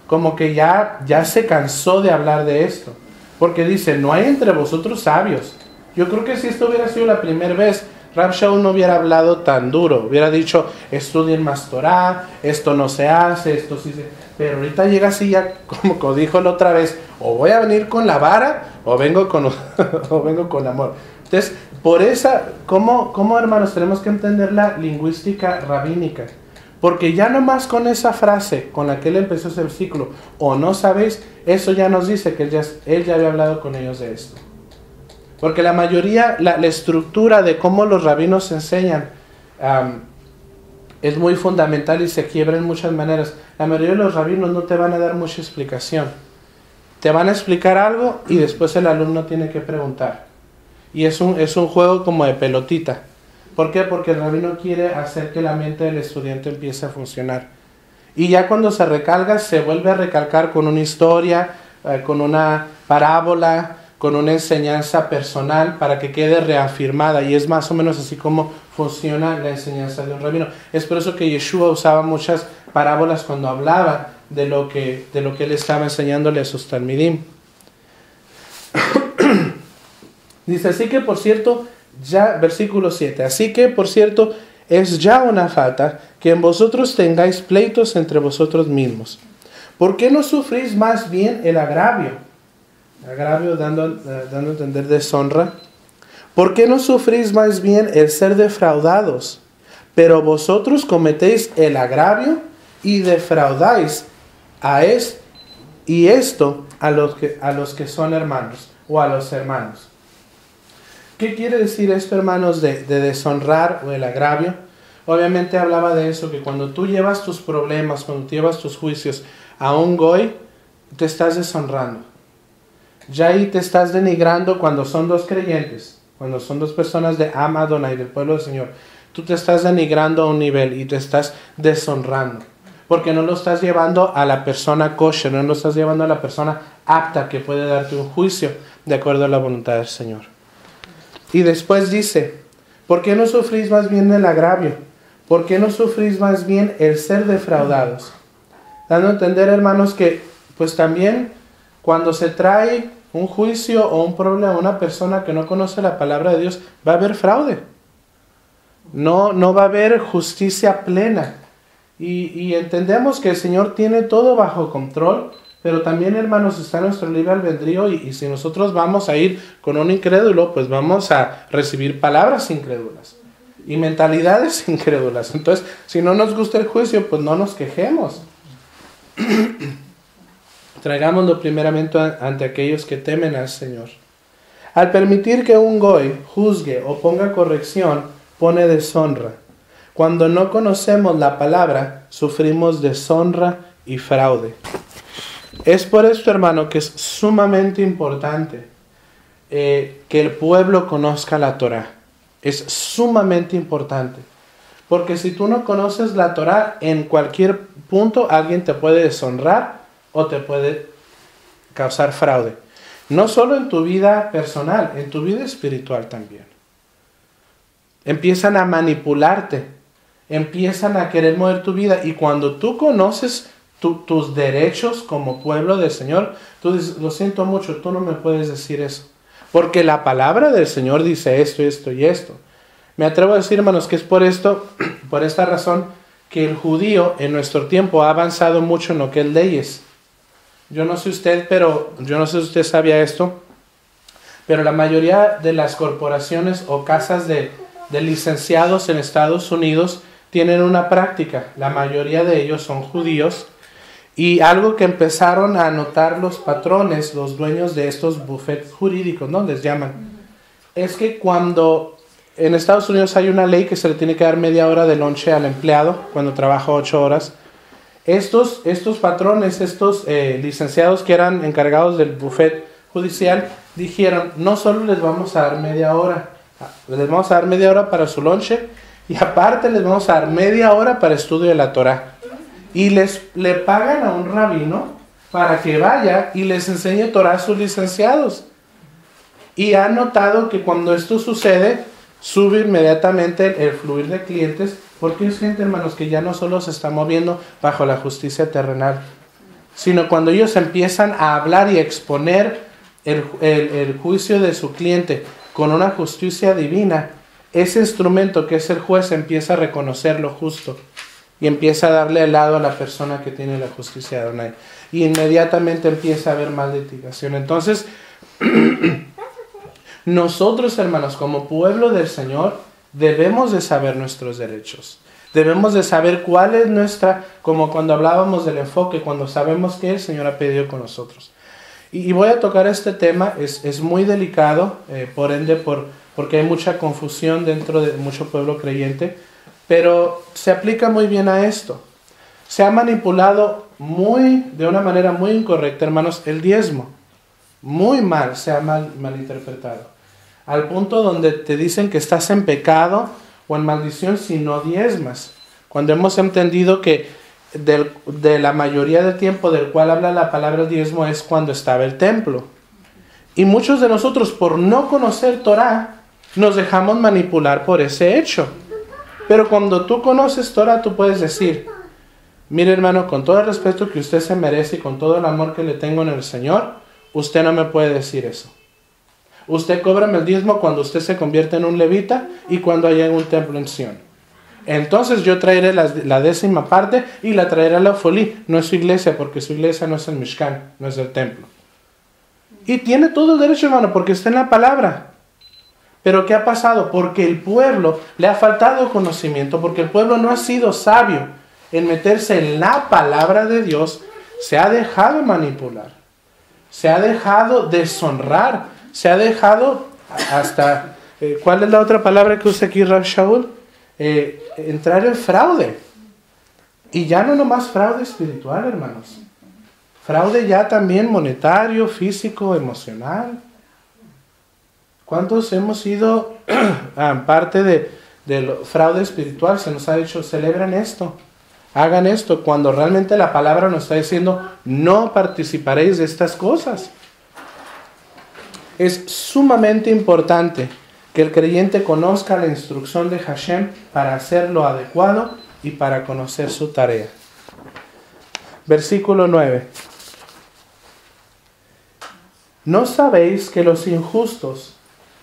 como que ya se cansó de hablar de esto, porque dice, no hay entre vosotros sabios. Yo creo que si esto hubiera sido la primera vez, Rav Shaul no hubiera hablado tan duro, hubiera dicho, estudien más Torah, esto no se hace, esto sí se... Pero ahorita llega así ya, como dijo la otra vez, o voy a venir con la vara, o vengo con amor. Entonces, por esa, ¿cómo, hermanos, tenemos que entender la lingüística rabínica? Porque ya nomás con esa frase, con la que él empezó ese versículo, o no sabéis, eso ya nos dice que él ya había hablado con ellos de esto. Porque la mayoría, la estructura de cómo los rabinos enseñan es muy fundamental y se quiebra en muchas maneras. La mayoría de los rabinos no te van a dar mucha explicación. Te van a explicar algo y después el alumno tiene que preguntar. Y es un juego como de pelotita. ¿Por qué? Porque el rabino quiere hacer que la mente del estudiante empiece a funcionar. Y ya cuando se recalca, se vuelve a recalcar con una historia, con una parábola, con una enseñanza personal para que quede reafirmada. Y es más o menos así como funciona la enseñanza de un rabino. Es por eso que Yeshua usaba muchas parábolas cuando hablaba de lo que él estaba enseñándole a sus talmidim. Dice, así que por cierto, ya, versículo 7, así que por cierto, es ya una falta que en vosotros tengáis pleitos entre vosotros mismos. ¿Por qué no sufrís más bien el agravio? Agravio dando a entender deshonra. ¿Por qué no sufrís más bien el ser defraudados? Pero vosotros cometéis el agravio y defraudáis y esto a los que son hermanos o a los hermanos. ¿Qué quiere decir esto, hermanos, de deshonrar o el agravio? Obviamente hablaba de eso, que cuando tú llevas tus problemas, cuando tú llevas tus juicios a un goy, te estás deshonrando. Ya ahí te estás denigrando cuando son dos creyentes, cuando son dos personas de Am Adonai, del pueblo del Señor. Tú te estás denigrando a un nivel y te estás deshonrando. Porque no lo estás llevando a la persona kosher, no lo estás llevando a la persona apta que puede darte un juicio de acuerdo a la voluntad del Señor. Y después dice, ¿por qué no sufrís más bien el agravio? ¿Por qué no sufrís más bien el ser defraudados? Dando a entender, hermanos, que pues también cuando se trae un juicio o un problema a una persona que no conoce la palabra de Dios, va a haber fraude. No va a haber justicia plena. Y entendemos que el Señor tiene todo bajo control, pero también, hermanos, está nuestro libre albedrío y si nosotros vamos a ir con un incrédulo, pues vamos a recibir palabras incrédulas y mentalidades incrédulas. Entonces, si no nos gusta el juicio, pues no nos quejemos. Traigámoslo primeramente ante aquellos que temen al Señor. Al permitir que un goy juzgue o ponga corrección, pone deshonra. Cuando no conocemos la palabra, sufrimos deshonra y fraude. Es por esto, hermano, que es sumamente importante que el pueblo conozca la Torah. Es sumamente importante. Porque si tú no conoces la Torah, en cualquier punto alguien te puede deshonrar o te puede causar fraude. No solo en tu vida personal, en tu vida espiritual también. Empiezan a manipularte, empiezan a querer mover tu vida y cuando tú conoces tus derechos como pueblo del Señor, tú dices, lo siento mucho, tú no me puedes decir eso. Porque la palabra del Señor dice esto, esto y esto. Me atrevo a decir, hermanos, que es por esta razón, que el judío en nuestro tiempo ha avanzado mucho en lo que es leyes. Yo no sé usted, pero yo no sé si usted sabía esto, pero la mayoría de las corporaciones o casas de licenciados en Estados Unidos tienen una práctica. La mayoría de ellos son judíos. Y algo que empezaron a notar los patrones, los dueños de estos bufetes jurídicos, ¿no? Les llaman. Es que cuando en Estados Unidos hay una ley que se le tiene que dar media hora de lonche al empleado cuando trabaja 8 horas. Estos patrones, estos licenciados que eran encargados del bufete judicial, dijeron, no solo les vamos a dar media hora, les vamos a dar media hora para su lonche y aparte les vamos a dar media hora para estudio de la Torah. Y le pagan a un rabino para que vaya y les enseñe Torah a sus licenciados. Y han notado que cuando esto sucede, sube inmediatamente el fluir de clientes, porque es gente, hermanos, que ya no solo se está moviendo bajo la justicia terrenal, sino cuando ellos empiezan a hablar y exponer el juicio de su cliente con una justicia divina, ese instrumento que es el juez empieza a reconocer lo justo. Y empieza a darle helado a la persona que tiene la justicia de Adonai. Y inmediatamente empieza a haber más litigación. Entonces, nosotros, hermanos, como pueblo del Señor, debemos de saber nuestros derechos. Debemos de saber cuál es nuestra, como cuando hablábamos del enfoque, cuando sabemos que el Señor ha pedido con nosotros. Y voy a tocar este tema, es muy delicado, por ende, porque hay mucha confusión dentro de mucho pueblo creyente, pero se aplica muy bien a esto. Se ha manipulado de una manera muy incorrecta, hermanos, el diezmo. Muy mal, se ha malinterpretado. Al punto donde te dicen que estás en pecado o en maldición si no diezmas. Cuando hemos entendido que de la mayoría del tiempo del cual habla la palabra diezmo es cuando estaba el templo. Y muchos de nosotros, por no conocer Torah, nos dejamos manipular por ese hecho. Pero cuando tú conoces Torah, tú puedes decir: mire, hermano, con todo el respeto que usted se merece y con todo el amor que le tengo en el Señor, usted no me puede decir eso. Usted cóbrame el diezmo cuando usted se convierte en un levita y cuando haya un templo en Sion. Entonces yo traeré la 10ª parte y la traeré a la Folí. No es su iglesia, porque su iglesia no es el Mishkan, no es el templo. Y tiene todo el derecho, hermano, porque está en la palabra. Pero ¿qué ha pasado? Porque el pueblo le ha faltado conocimiento, porque el pueblo no ha sido sabio en meterse en la palabra de Dios, se ha dejado manipular, se ha dejado deshonrar, se ha dejado hasta... ¿cuál es la otra palabra que usa aquí Rav Shaul? Entrar en fraude. Y ya no nomás fraude espiritual, hermanos. Fraude ya también monetario, físico, emocional. ¿Cuántos hemos sido parte del fraude espiritual? Se nos ha dicho: celebren esto, hagan esto, cuando realmente la palabra nos está diciendo: no participaréis de estas cosas. Es sumamente importante que el creyente conozca la instrucción de Hashem para hacer lo adecuado y para conocer su tarea. Versículo 9. ¿No sabéis que los injustos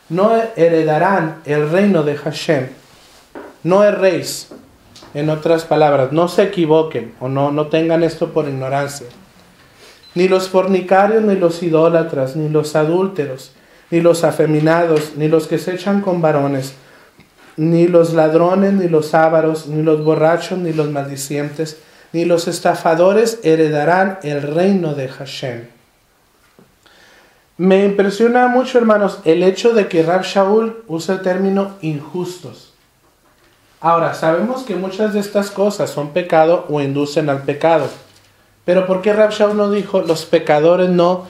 no heredarán el reino de Hashem? No erréis. En otras palabras, no se equivoquen o no tengan esto por ignorancia. Ni los fornicarios, ni los idólatras, ni los adúlteros, ni los afeminados, ni los que se echan con varones, ni los ladrones, ni los ávaros, ni los borrachos, ni los maldicientes, ni los estafadores heredarán el reino de Hashem. Me impresiona mucho, hermanos, el hecho de que Rav Shaul usa el término injustos. Ahora, sabemos que muchas de estas cosas son pecado o inducen al pecado. Pero ¿por qué Rav Shaul no dijo los pecadores no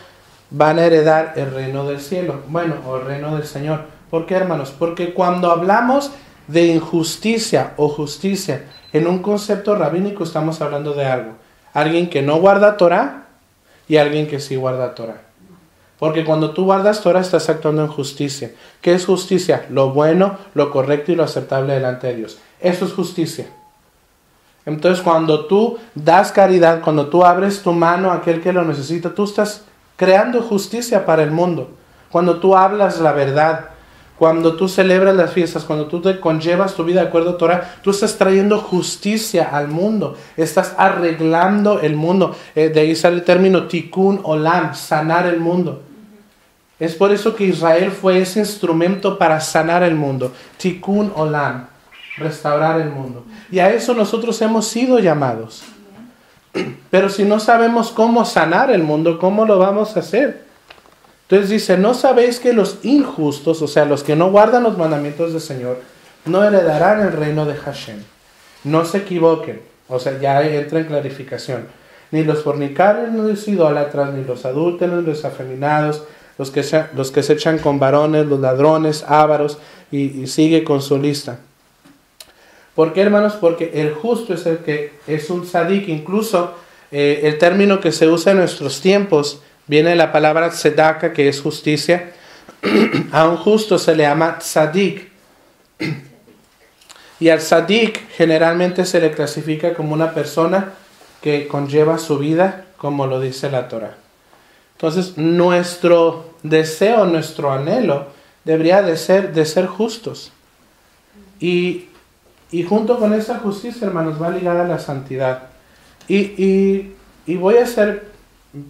van a heredar el reino del cielo? Bueno, o el reino del Señor. ¿Por qué, hermanos? Porque cuando hablamos de injusticia o justicia en un concepto rabínico, estamos hablando de algo. Alguien que no guarda Torah y alguien que sí guarda Torah. Porque cuando tú guardas Torah estás actuando en justicia. ¿Qué es justicia? Lo bueno, lo correcto y lo aceptable delante de Dios. Eso es justicia. Entonces cuando tú das caridad, cuando tú abres tu mano a aquel que lo necesita, tú estás creando justicia para el mundo. Cuando tú hablas la verdad, cuando tú celebras las fiestas, cuando tú te conllevas tu vida de acuerdo a Torah, tú estás trayendo justicia al mundo, estás arreglando el mundo. De ahí sale el término tikkun olam, sanar el mundo. Es por eso que Israel fue ese instrumento para sanar el mundo. Tikkun olam, restaurar el mundo. Y a eso nosotros hemos sido llamados. Pero si no sabemos cómo sanar el mundo, ¿cómo lo vamos a hacer? Entonces dice: ¿no sabéis que los injustos, o sea, los que no guardan los mandamientos del Señor, no heredarán el reino de Hashem? No se equivoquen. O sea, ya entra en clarificación. Ni los fornicarios, ni los idólatras, ni los adúlteros, ni los afeminados, los que se echan con varones, los ladrones, ávaros, y sigue con su lista. ¿Por qué, hermanos? Porque el justo es el que es un tzadik. Incluso el término que se usa en nuestros tiempos viene de la palabra tzedaka, que es justicia. A un justo se le llama tzadik. Y al tzadik generalmente se le clasifica como una persona que conlleva su vida como lo dice la Torah. Entonces nuestro deseo, nuestro anhelo debería de ser justos. Y junto con esa justicia, hermanos, va ligada a la santidad. Y voy a ser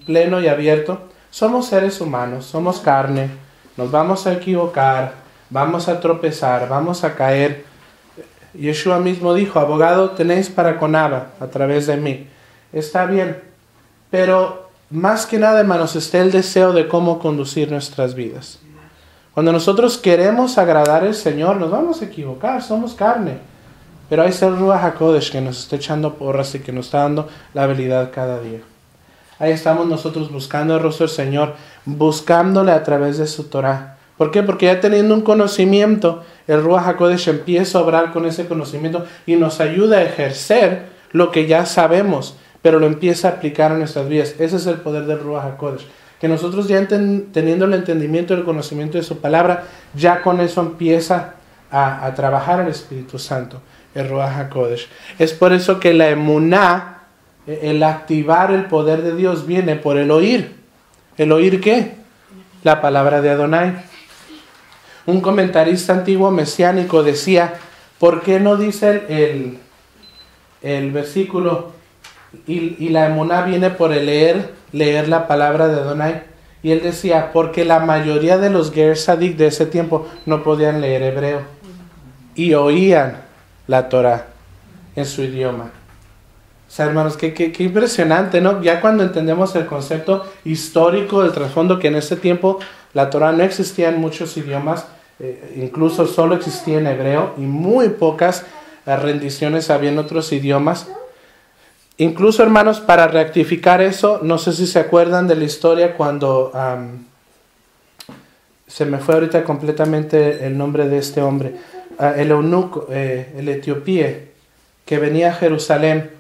pleno y abierto. Somos seres humanos, somos carne, nos vamos a equivocar, vamos a tropezar, vamos a caer. Yeshua mismo dijo: abogado tenéis para con Abba a través de mí. Está bien, pero más que nada, hermanos, está el deseo de cómo conducir nuestras vidas. Cuando nosotros queremos agradar al Señor, nos vamos a equivocar, somos carne. Pero ahí está el Ruach HaKodesh que nos está echando porras y que nos está dando la habilidad cada día. Ahí estamos nosotros buscando el rostro del Señor, buscándole a través de su Torah. ¿Por qué? Porque ya teniendo un conocimiento, el Ruach HaKodesh empieza a obrar con ese conocimiento y nos ayuda a ejercer lo que ya sabemos, pero lo empieza a aplicar en nuestras vidas. Ese es el poder del Ruach HaKodesh. Que nosotros ya teniendo el entendimiento y el conocimiento de su palabra, ya con eso empieza a trabajar el Espíritu Santo, el Ruach HaKodesh. Es por eso que la emuná, el activar el poder de Dios, viene por el oír. ¿El oír qué? La palabra de Adonai. Un comentarista antiguo mesiánico decía, ¿por qué no dice el versículo y la emuná viene por el leer la palabra de Adonai? Y él decía, porque la mayoría de los Ger Sadik de ese tiempo no podían leer hebreo y oían la Torah en su idioma. O sea, hermanos, qué impresionante, ¿no? Ya cuando entendemos el concepto histórico del trasfondo, que en ese tiempo la Torah no existía en muchos idiomas, incluso solo existía en hebreo y muy pocas rendiciones había en otros idiomas. Incluso, hermanos, para rectificar eso, no sé si se acuerdan de la historia cuando se me fue ahorita completamente el nombre de este hombre, el eunuco, el etíope, que venía a Jerusalén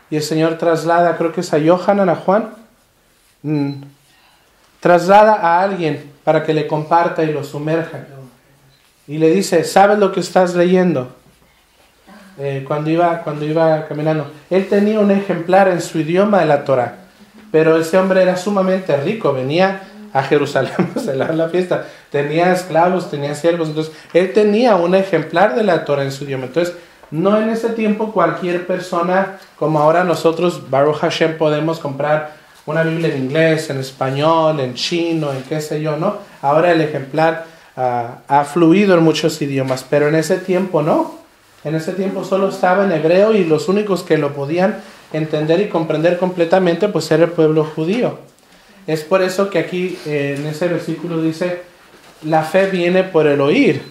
y el Señor traslada, creo que es a Yohanan, a Juan, traslada a alguien para que le comparta y lo sumerja. Y le dice, ¿sabes lo que estás leyendo? Cuando iba caminando. Él tenía un ejemplar en su idioma de la Torah, pero ese hombre era sumamente rico, venía a Jerusalén a celebrar la fiesta, tenía esclavos, tenía siervos, entonces él tenía un ejemplar de la Torah en su idioma. Entonces, no en ese tiempo cualquier persona, como ahora nosotros, Baruch Hashem, podemos comprar una Biblia en inglés, en español, en chino, en qué sé yo, ¿no? Ahora el ejemplar ha fluido en muchos idiomas, pero en ese tiempo no. En ese tiempo solo estaba en hebreo y los únicos que lo podían entender y comprender completamente pues era el pueblo judío. Es por eso que aquí en ese versículo dice, la fe viene por el oír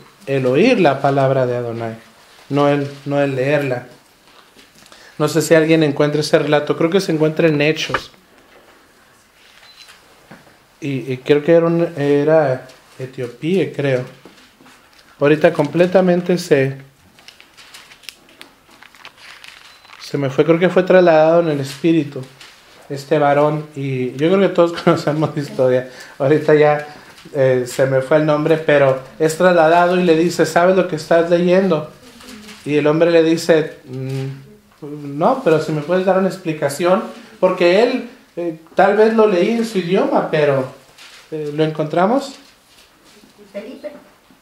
la palabra de Adonai, no el leerla. No sé si alguien encuentra ese relato, creo que se encuentra en Hechos. Y creo que era Etiopía, creo. Ahorita completamente se me fue, creo que fue trasladado en el espíritu este varón, y yo creo que todos conocemos la historia. Ahorita ya se me fue el nombre, pero es trasladado y le dice, ¿sabes lo que estás leyendo? Y el hombre le dice, no, pero si me puedes dar una explicación, porque él tal vez lo leí en su idioma, pero ¿lo encontramos?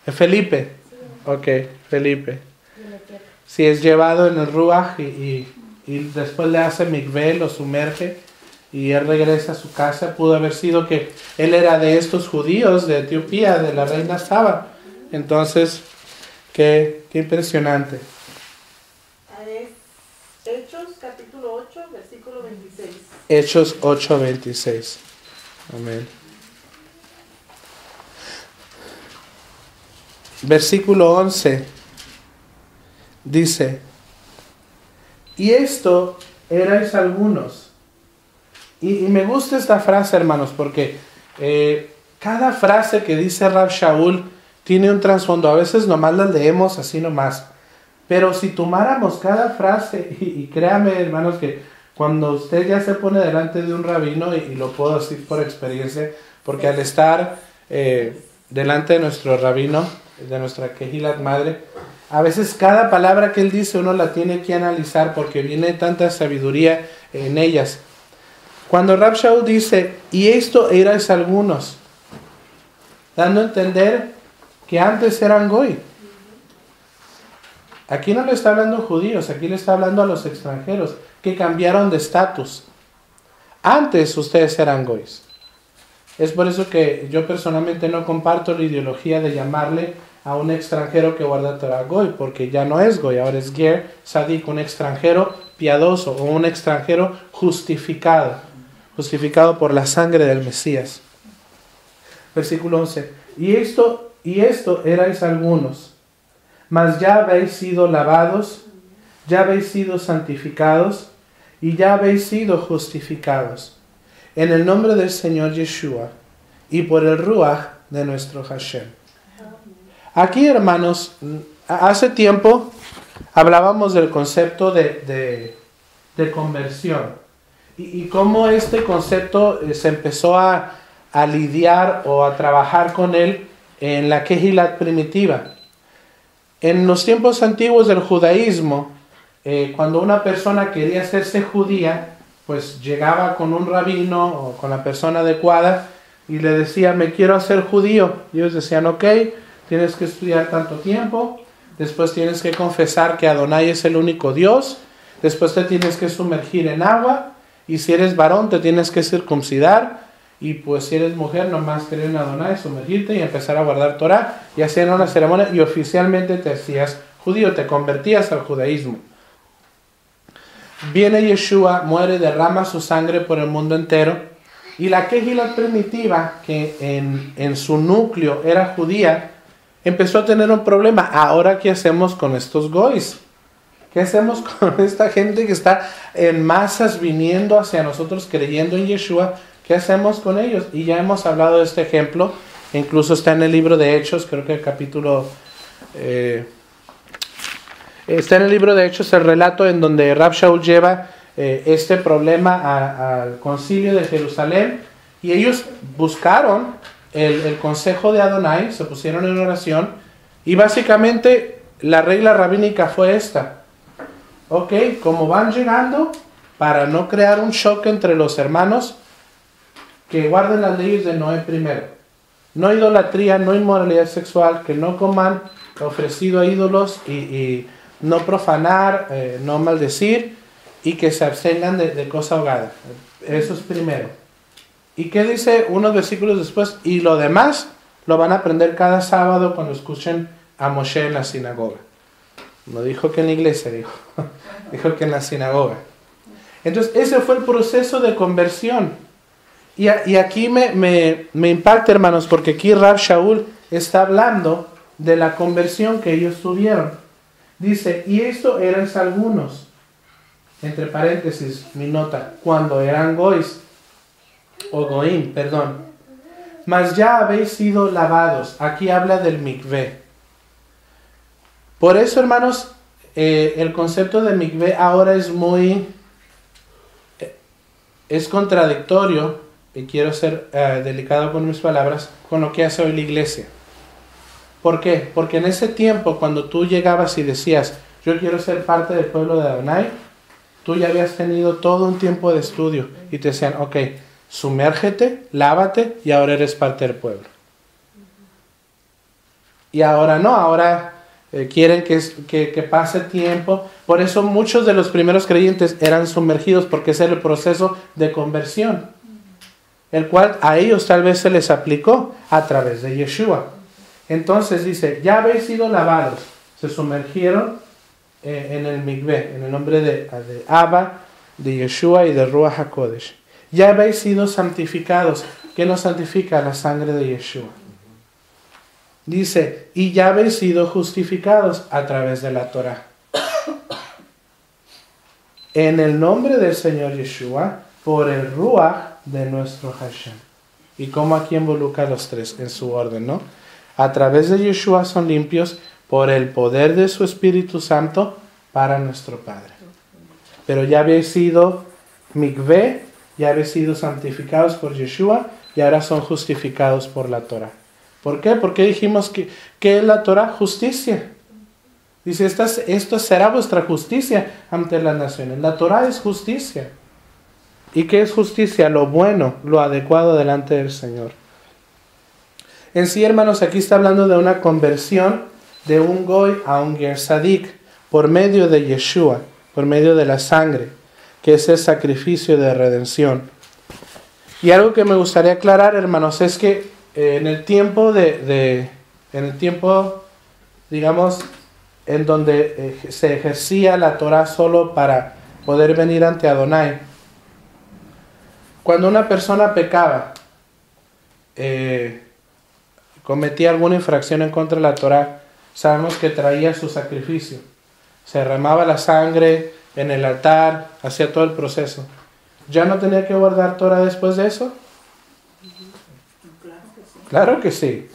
Felipe. Ok, Felipe. Si es llevado en el Ruach y después le hace mikveh, lo sumerge y él regresa a su casa. Pudo haber sido que él era de estos judíos de Etiopía, de la reina Saba. Entonces, qué impresionante. Hechos capítulo 8, versículo 26. Hechos 8, 26. Amén. Versículo 11 dice, y esto erais algunos. Y me gusta esta frase, hermanos, porque cada frase que dice Rav Shaul tiene un trasfondo. A veces nomás las leemos así nomás. Pero si tomáramos cada frase, y créame, hermanos, que cuando usted ya se pone delante de un rabino, y lo puedo decir por experiencia, porque al estar delante de nuestro rabino, de nuestra Kehilat madre, a veces cada palabra que él dice uno la tiene que analizar porque viene tanta sabiduría en ellas. Cuando Rav Shaul dice, y esto erais algunos, dando a entender que antes eran goy. Aquí no le está hablando a judíos, aquí le está hablando a los extranjeros que cambiaron de estatus. Antes ustedes eran goys. Es por eso que yo personalmente no comparto la ideología de llamarle a un extranjero que guarda Torah goy, porque ya no es goy, ahora es ger sadik, un extranjero piadoso o un extranjero justificado. justificado por la sangre del Mesías. Versículo 11. Y esto erais algunos, mas ya habéis sido lavados, ya habéis sido santificados, y ya habéis sido justificados, en el nombre del Señor Yeshua, y por el Ruach de nuestro Hashem. Aquí, hermanos, hace tiempo hablábamos del concepto de conversión, y cómo este concepto se empezó a lidiar o a trabajar con él en la Kehilat primitiva. En los tiempos antiguos del judaísmo, cuando una persona quería hacerse judía, pues llegaba con un rabino o con la persona adecuada y le decía, me quiero hacer judío. Y ellos decían, ok, tienes que estudiar tanto tiempo, después tienes que confesar que Adonai es el único Dios, después te tienes que sumergir en agua, y si eres varón te tienes que circuncidar, y pues si eres mujer nomás creer en Adonai, sumergirte y empezar a guardar Torah, y hacían una ceremonia y oficialmente te hacías judío, te convertías al judaísmo. Viene Yeshua, muere, derrama su sangre por el mundo entero, y la Kehilat primitiva, que en su núcleo era judía, empezó a tener un problema. Ahora, ¿qué hacemos con estos goys? ¿Qué hacemos con esta gente que está en masas viniendo hacia nosotros creyendo en Yeshua? ¿Qué hacemos con ellos? Y ya hemos hablado de este ejemplo, incluso está en el libro de Hechos, creo que el capítulo... está en el libro de Hechos el relato en donde Rab Shaul lleva este problema al concilio de Jerusalén, y ellos buscaron el consejo de Adonai, se pusieron en oración, y básicamente la regla rabínica fue esta. Ok, como van llegando, para no crear un shock entre los hermanos, que guarden las leyes de Noé primero. No idolatría, no inmoralidad sexual, que no coman ofrecido a ídolos y no profanar, no maldecir, y que se abstengan de cosa ahogada. Eso es primero. ¿Y qué dice unos versículos después? Y lo demás lo van a aprender cada sábado cuando escuchen a Moshe en la sinagoga. No dijo que en la iglesia, dijo que en la sinagoga. Entonces ese fue el proceso de conversión. Y aquí me impacta, hermanos, porque aquí Rab Shaul está hablando de la conversión que ellos tuvieron. Dice, y esto eran algunos, entre paréntesis, mi nota, cuando eran gois, o goim, perdón. Mas ya habéis sido lavados. Aquí habla del mikvé. Por eso, hermanos, el concepto de mikvé ahora es contradictorio, y quiero ser delicado con mis palabras, con lo que hace hoy la iglesia. ¿Por qué? Porque en ese tiempo, cuando tú llegabas y decías, yo quiero ser parte del pueblo de Adonai, tú ya habías tenido todo un tiempo de estudio, y te decían, ok, sumérgete, lávate, y ahora eres parte del pueblo. Y ahora no, ahora quieren que pase tiempo. Por eso muchos de los primeros creyentes eran sumergidos, porque ese era el proceso de conversión, el cual a ellos tal vez se les aplicó a través de Yeshua. Entonces dice, ya habéis sido lavados, se sumergieron en el mikvé, en el nombre de Abba, de Yeshua y de Ruach HaKodesh. Ya habéis sido santificados. ¿Qué nos santifica? La sangre de Yeshua. Dice, y ya habéis sido justificados a través de la Torah. En el nombre del Señor Yeshua, por el Ruach de nuestro Hashem. Y como aquí involucra a los tres en su orden, ¿no? A través de Yeshua son limpios por el poder de su Espíritu Santo para nuestro Padre. Pero ya habéis sido mikvé, ya habéis sido santificados por Yeshua, y ahora son justificados por la Torah. ¿Por qué? Porque dijimos que es la Torah, justicia. Dice, esto será vuestra justicia ante las naciones. La Torah es justicia. ¿Y qué es justicia? Lo bueno, lo adecuado delante del Señor. En sí, hermanos, aquí está hablando de una conversión de un goy a un ger sadik por medio de Yeshua, por medio de la sangre, que es el sacrificio de redención. Y algo que me gustaría aclarar, hermanos, es que en el tiempo digamos, en donde se ejercía la Torah solo para poder venir ante Adonai, Cuando una persona pecaba, cometía alguna infracción en contra de la Torá, sabemos que traía su sacrificio. Se derramaba la sangre en el altar, hacía todo el proceso. ¿Ya no tenía que guardar Torá después de eso? Claro que sí.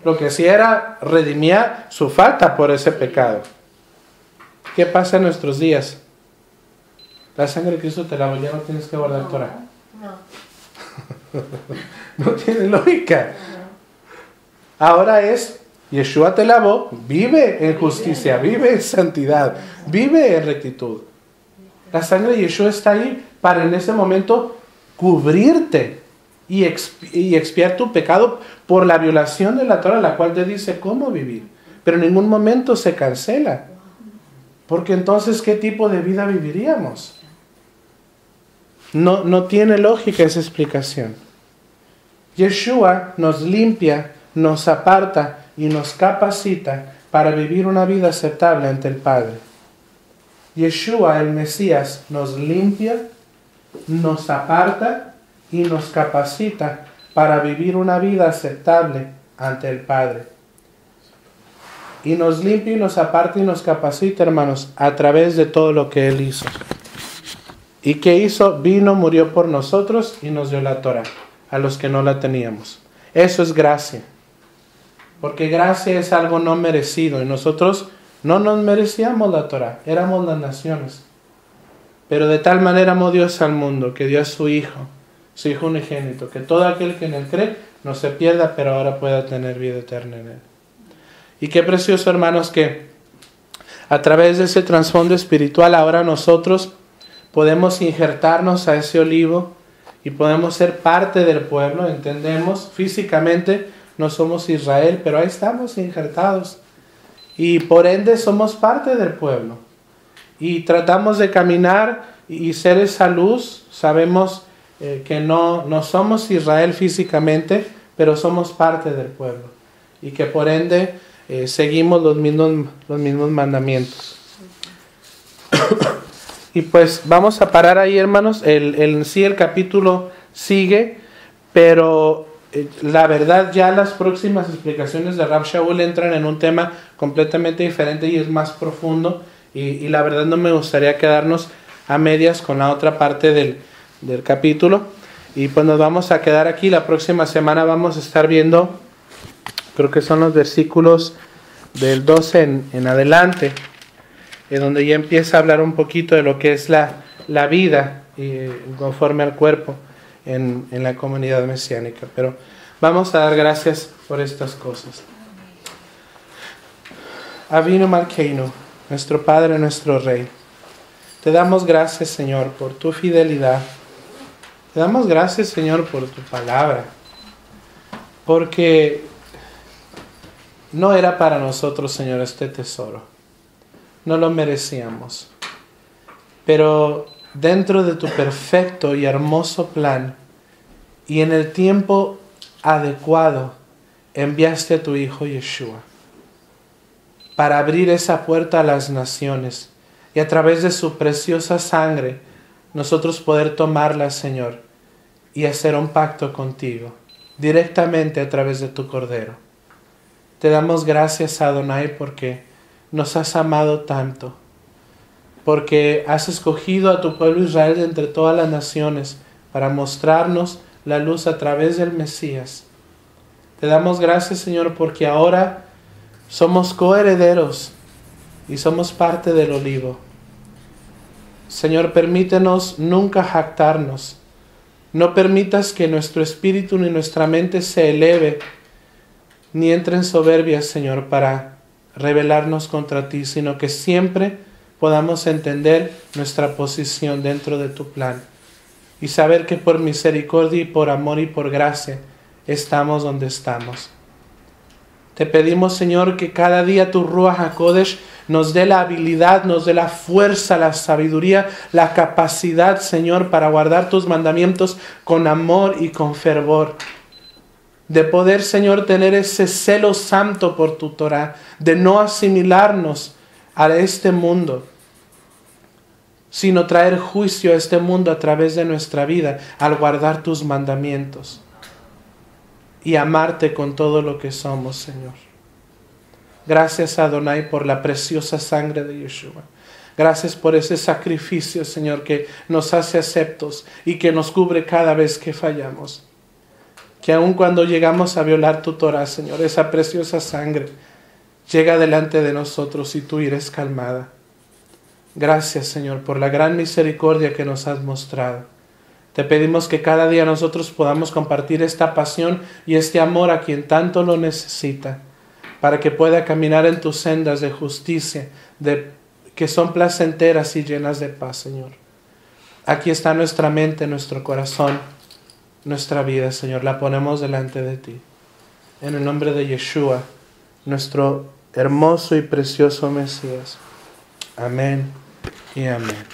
Lo que sí era redimía su falta por ese pecado. ¿Qué pasa en nuestros días? La sangre de Cristo te lavó, ya no tienes que guardar Torá. No tiene lógica. Ahora es, Yeshua te lavó, vive en justicia, vive en santidad, vive en rectitud. La sangre de Yeshua está ahí para en ese momento cubrirte y expiar tu pecado por la violación de la Torah, la cual te dice cómo vivir. Pero en ningún momento se cancela. Porque entonces, ¿qué tipo de vida viviríamos? No tiene lógica esa explicación. Yeshua nos limpia, nos aparta y nos capacita para vivir una vida aceptable ante el Padre. Yeshua, el Mesías, nos limpia, nos aparta y nos capacita para vivir una vida aceptable ante el Padre. Y nos limpia y nos aparta y nos capacita, hermanos, a través de todo lo que Él hizo. ¿Y qué hizo? Vino, murió por nosotros y nos dio la Torah, a los que no la teníamos. Eso es gracia. Porque gracia es algo no merecido y nosotros no nos merecíamos la Torah, éramos las naciones. Pero de tal manera amó Dios al mundo que dio a su Hijo unigénito, que todo aquel que en Él cree no se pierda, pero ahora pueda tener vida eterna en Él. Y qué precioso, hermanos, que a través de ese trasfondo espiritual ahora nosotros podemos injertarnos a ese olivo y podemos ser parte del pueblo. Entendemos, físicamente no somos Israel, pero ahí estamos injertados. Y por ende somos parte del pueblo. Y tratamos de caminar y ser esa luz. Sabemos que no somos Israel físicamente, pero somos parte del pueblo. Y que por ende seguimos los mismos mandamientos. Y pues vamos a parar ahí, hermanos. En sí el capítulo sigue, pero la verdad ya las próximas explicaciones de Rav Shaul entran en un tema completamente diferente y es más profundo. Y la verdad no me gustaría quedarnos a medias con la otra parte del capítulo. Y pues nos vamos a quedar aquí. La próxima semana vamos a estar viendo, creo que son los versículos del 12 en adelante, donde ya empieza a hablar un poquito de lo que es la vida conforme al cuerpo en la comunidad mesiánica. Pero vamos a dar gracias por estas cosas. Avinu Malkeinu, nuestro Padre, nuestro Rey, te damos gracias, Señor, por tu fidelidad. Te damos gracias, Señor, por tu palabra, porque no era para nosotros, Señor, este tesoro. No lo merecíamos. Pero dentro de tu perfecto y hermoso plan y en el tiempo adecuado, enviaste a tu Hijo Yeshua para abrir esa puerta a las naciones y a través de su preciosa sangre nosotros poder tomarla, Señor, y hacer un pacto contigo directamente a través de tu Cordero. Te damos gracias, Adonai, porque nos has amado tanto, porque has escogido a tu pueblo Israel de entre todas las naciones para mostrarnos la luz a través del Mesías. Te damos gracias, Señor, porque ahora somos coherederos y somos parte del olivo. Señor, permítenos nunca jactarnos. No permitas que nuestro espíritu ni nuestra mente se eleve ni entre en soberbia, Señor, para rebelarnos contra ti, sino que siempre podamos entender nuestra posición dentro de tu plan y saber que por misericordia y por amor y por gracia estamos donde estamos. Te pedimos, Señor, que cada día tu Ruach HaKodesh nos dé la habilidad, nos dé la fuerza, la sabiduría, la capacidad, Señor, para guardar tus mandamientos con amor y con fervor. De poder, Señor, tener ese celo santo por tu Torah, de no asimilarnos a este mundo, sino traer juicio a este mundo a través de nuestra vida al guardar tus mandamientos y amarte con todo lo que somos, Señor. Gracias, Adonai, por la preciosa sangre de Yeshua. Gracias por ese sacrificio, Señor, que nos hace aceptos y que nos cubre cada vez que fallamos. Que aun cuando llegamos a violar tu Torah, Señor, esa preciosa sangre llega delante de nosotros y tú eres calmada. Gracias, Señor, por la gran misericordia que nos has mostrado. Te pedimos que cada día nosotros podamos compartir esta pasión y este amor a quien tanto lo necesita, para que pueda caminar en tus sendas de justicia, que son placenteras y llenas de paz, Señor. Aquí está nuestra mente, nuestro corazón, nuestra vida, Señor. La ponemos delante de ti. En el nombre de Yeshua, nuestro hermoso y precioso Mesías. Amén y amén.